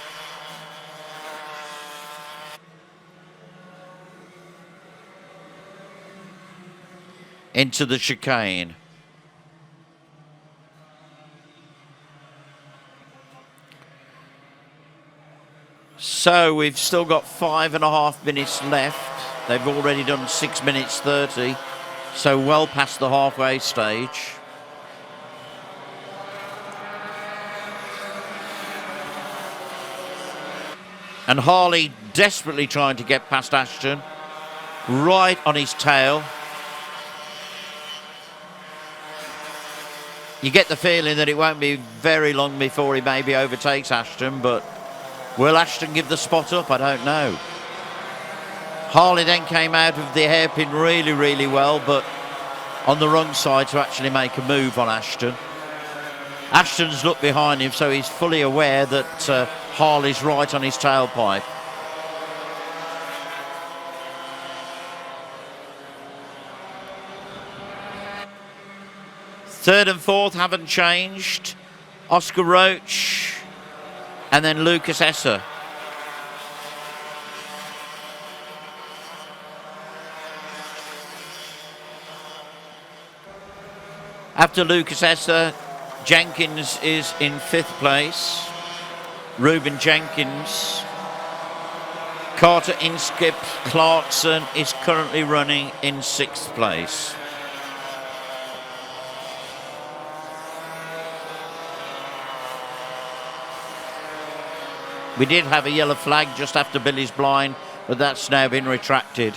chicane. So we've still got 5.5 minutes left. They've already done 6 minutes 30. So well past the halfway stage. And Harley desperately trying to get past Ashton. Right on his tail. You get the feeling that it won't be very long before he maybe overtakes Ashton, but will Ashton give the spot up? I don't know. Harley then came out of the hairpin really, really well, but on the wrong side to actually make a move on Ashton. Ashton's looked behind him, so he's fully aware that Harley's right on his tailpipe. Third and 4th haven't changed. Oscar Roach and then Lucas Esser. After Lucas Esser, Jenkins is in 5th place. Reuben Jenkins. Carter Inskip Clarkson is currently running in 6th place. We did have a yellow flag just after Billy's blind, but that's now been retracted.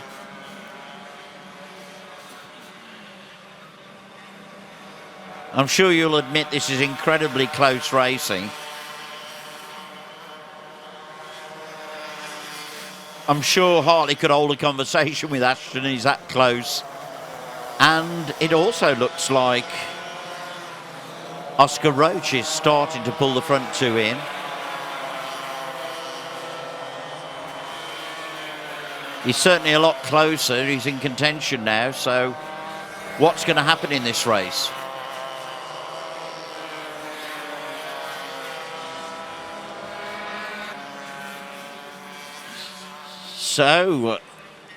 I'm sure you'll admit this is incredibly close racing. I'm sure Hartley could hold a conversation with Ashton, he's that close. And it also looks like Oscar Roach is starting to pull the front two in. He's certainly a lot closer. He's in contention now. So what's going to happen in this race? So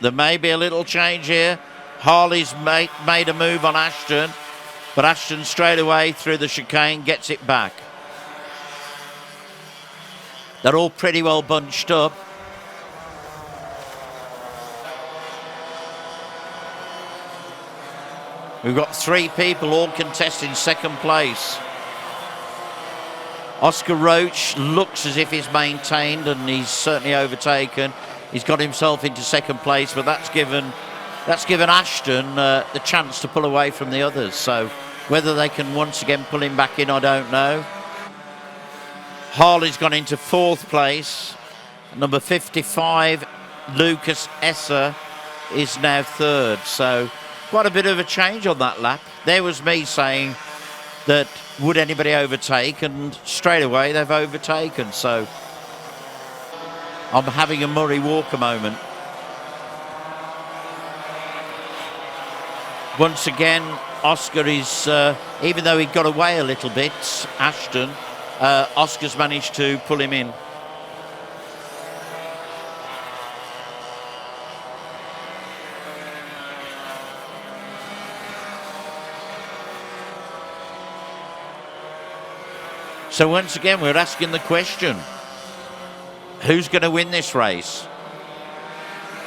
there may be a little change here. Harley's made a move on Ashton, but Ashton straight away through the chicane gets it back. They're all pretty well bunched up. We've got three people all contesting second place. Oscar Roach looks as if he's maintained, and he's certainly overtaken. He's got himself into second place, but that's given Ashton the chance to pull away from the others. So whether they can once again pull him back in, I don't know. Harley's gone into fourth place. Number 55, Lucas Esser, is now third. So quite a bit of a change on that lap. There was me saying that would anybody overtake, and straight away they've overtaken. So I'm having a Murray Walker moment. Once again, Oscar is, even though he got away a little bit, Ashton, Oscar's managed to pull him in. So once again, we're asking the question, who's going to win this race?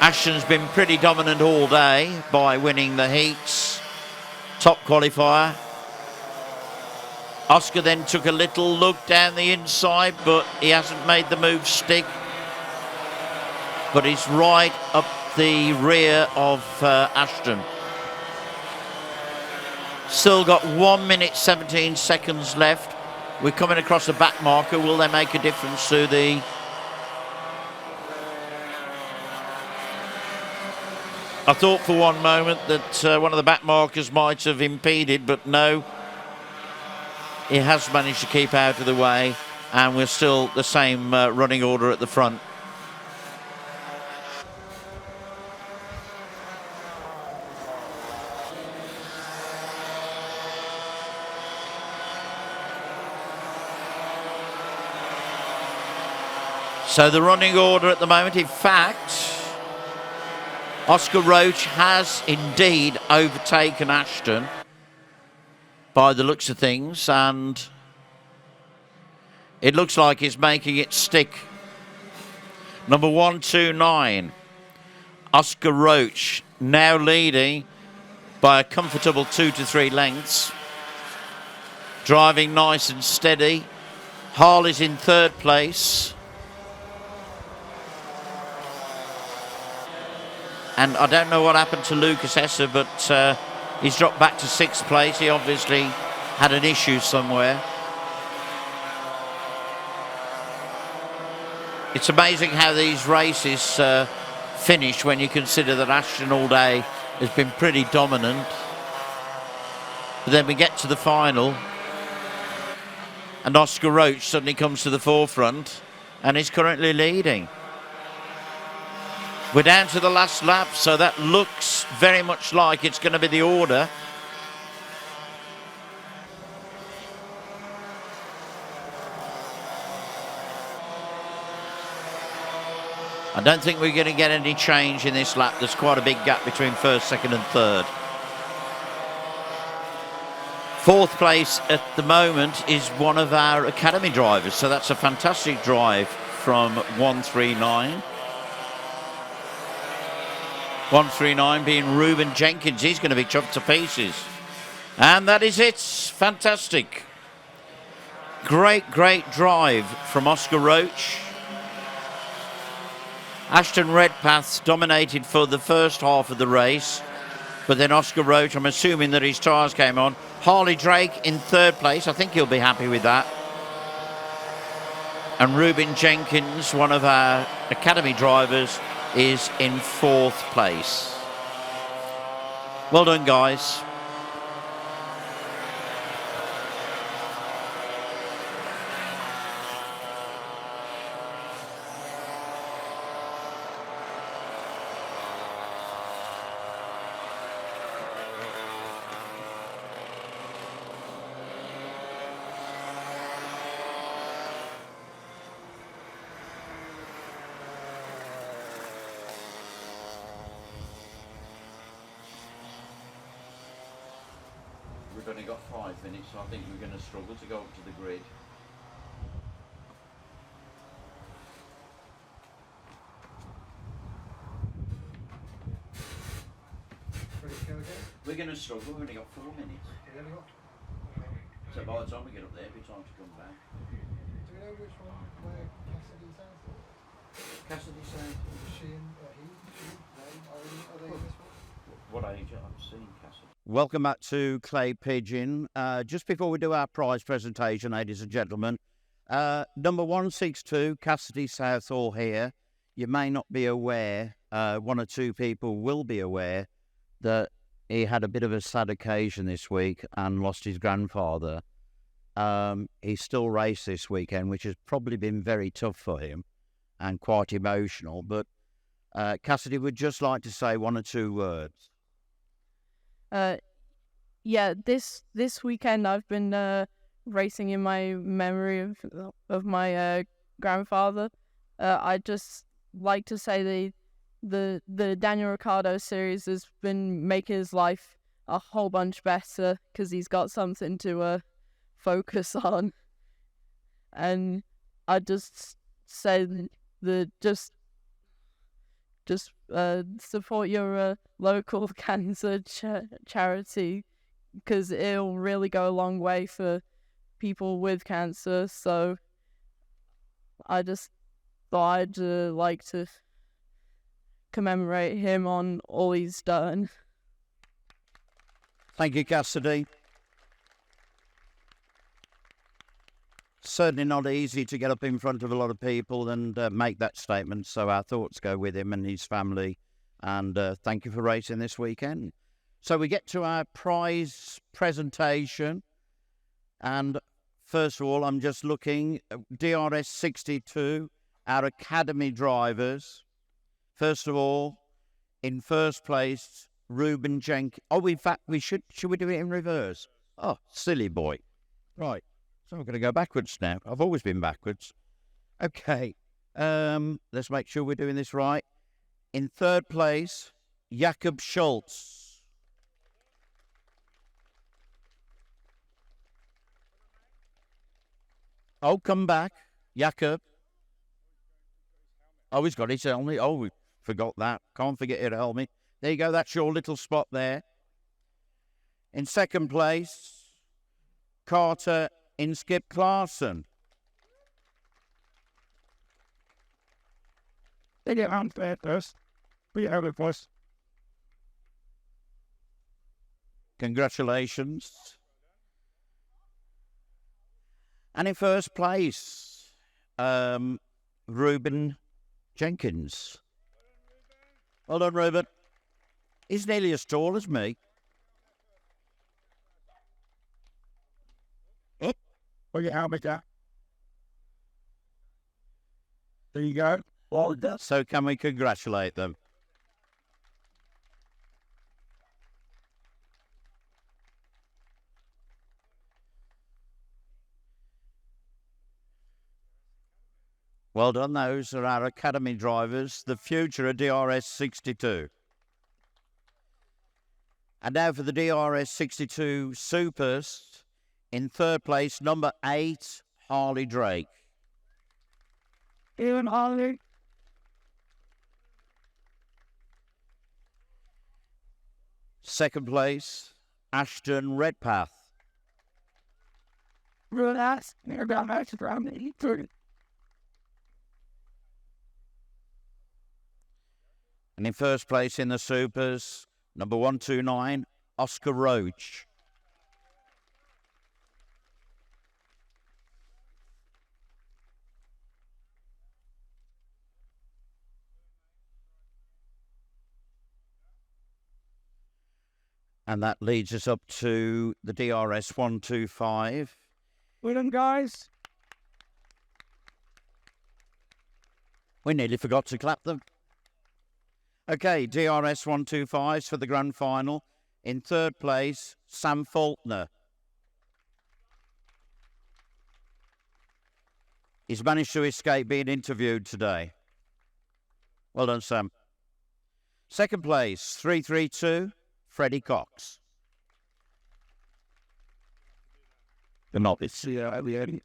Ashton's been pretty dominant all day by winning the heats, top qualifier. Oscar then took a little look down the inside, but he hasn't made the move stick. But he's right up the rear of Ashton. Still got 1 minute 17 seconds left. We're coming across a back marker. Will they make a difference to the... I thought for one moment that one of the back markers might have impeded, but no. He has managed to keep out of the way, and we're still the same running order at the front. So the running order at the moment, in fact, Oscar Roach has indeed overtaken Ashton by the looks of things, and it looks like he's making it stick. Number 129, Oscar Roach, now leading by a comfortable 2 to 3 lengths. Driving nice and steady. Harley's in third place. And I don't know what happened to Lucas Esser, but he's dropped back to sixth place. He obviously had an issue somewhere. It's amazing how these races finish when you consider that Ashton all day has been pretty dominant. But then we get to the final, and Oscar Roach suddenly comes to the forefront and is currently leading. We're down to the last lap, so that looks very much like it's going to be the order. I don't think we're going to get any change in this lap. There's quite a big gap between first, second and third. Fourth place at the moment is one of our academy drivers, so that's a fantastic drive from 139. 139 being Reuben Jenkins. He's going to be chopped to pieces. And that is it. Fantastic. Great, great drive from Oscar Roach. Ashton Redpath dominated for the first half of the race, but then Oscar Roach, I'm assuming that his tyres came on. Harley Drake in third place. I think he'll be happy with that. And Reuben Jenkins, one of our academy drivers, is in fourth place. Well done, guys. We've only got 5 minutes, so I think we're going to struggle to go up to the grid. Ready to go again? We're going to struggle, we've only got 4 minutes. You only got? So by the time we get up there, it'll be time to come back. Do we know which one where Cassidy's at? Cassidy said, She and are they in this one? what age I've seen Cassidy. Welcome back to Clay Pigeon. Just before we do our prize presentation, ladies and gentlemen, number 162, Cassidy Southall here. You may not be aware, one or two people will be aware, that he had a bit of a sad occasion this week and lost his grandfather. He still raced this weekend, which has probably been very tough for him and quite emotional. But Cassidy would just like to say 1 or 2 words. Yeah, this weekend I've been racing in my memory of my grandfather. I just like to say the Daniel Ricciardo Series has been making his life a whole bunch better because he's got something to focus on. And I just say that just support your local cancer charity because it'll really go a long way for people with cancer. So I just thought I'd like to commemorate him on all he's done. Thank you, Cassidy. Certainly not easy to get up in front of a lot of people and make that statement, so our thoughts go with him and his family, and thank you for racing this weekend. So we get to our prize presentation, and first of all, I'm just looking at DRS62, our academy drivers. First of all, in first place, Reuben Jenkins. Oh, in fact, should we do it in reverse? Oh, silly boy. Right. So I'm going to go backwards now. I've always been backwards. Okay. Let's make sure we're doing this right. In third place, Jakob Schultz. Oh, come back. Jakob. Oh, he's got his helmet. Oh, we forgot that. Can't forget your helmet. There you go. That's your little spot there. In second place, Carter Inskip Clarkson. They get on first. We have it first. Congratulations. And in first place, Reuben Jenkins. Well done, Reuben. He's nearly as tall as me. Put your helmet down. There you go. Well done. So can we congratulate them? Well done. Those are our academy drivers, the future of DRS62. And now for the DRS62 Supers. In third place, number 8, Harley Drake. Even Harley. Second place, Ashton Redpath. Relax. They're down that's around me. And in first place in the Supers, number 129, Oscar Roach. And that leads us up to the DRS 125. Well done, guys. We nearly forgot to clap them. Okay, DRS 125s for the grand final. In third place, Sam Faulkner. He's managed to escape being interviewed today. Well done, Sam. Second place, 332, Freddie Cox. the novice. Yeah, at the end.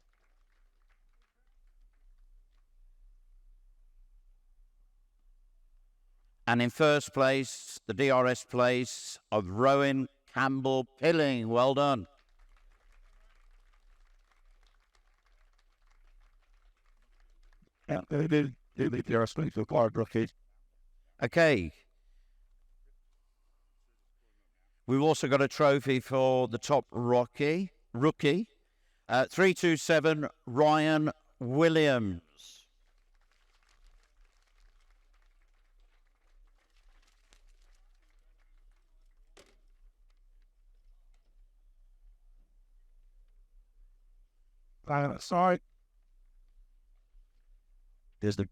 And in first place, the DRS place of Rowan Campbell Pilling. Well done. Yeah, they did the DRS place for Clark Rookie. Okay. We've also got a trophy for the top rookie. 327, Ryan Williams. Sorry. There's the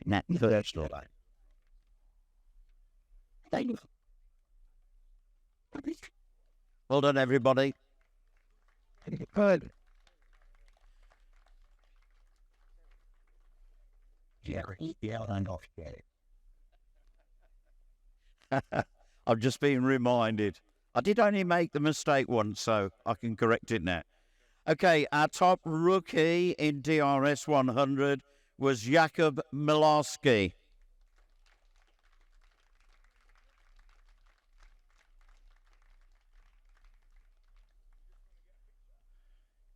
national line. Thank you. Well done, everybody. Good. Jerry, yeah, I know. I've just been reminded. I did only make the mistake once, so I can correct it now. Okay, our top rookie in DRS 100 was Jakub Milarski.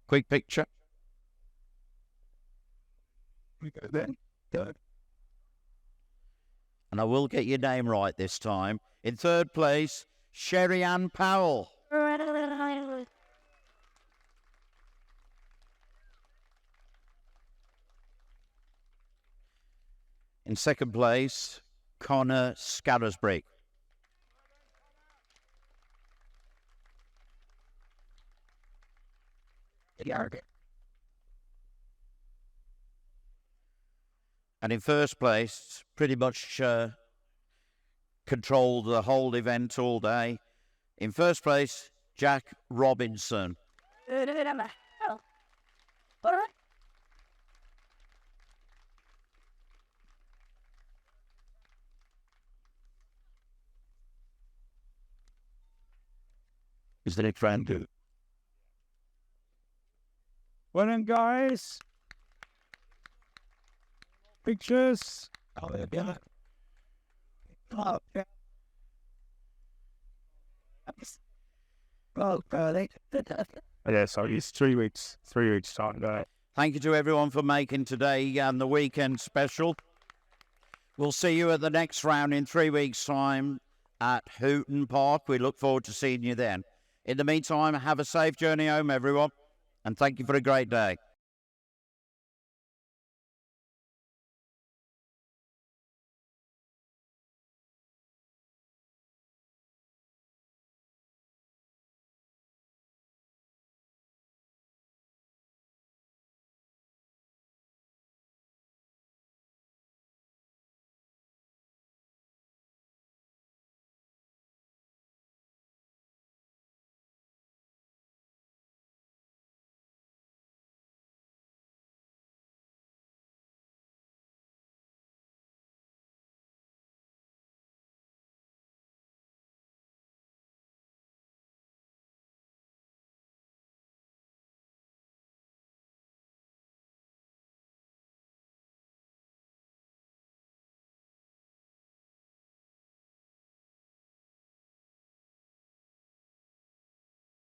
Quick picture. We go then. Good. And I will get your name right this time. In third place, Sherry Ann Powell. In second place, Connor Scarisbrick. And in first place, pretty much controlled the whole event all day. In first place, Jack Robinson. Is that a friend too? Well then, guys. Pictures. Oh, yeah. Oh, yeah. Oh, yeah, sorry, it's 3 weeks. 3 weeks time, guys. Thank you to everyone for making today and the weekend special. We'll see you at the next round in 3 weeks' time at Houghton Park. We look forward to seeing you then. In the meantime, have a safe journey home, everyone, and thank you for a great day.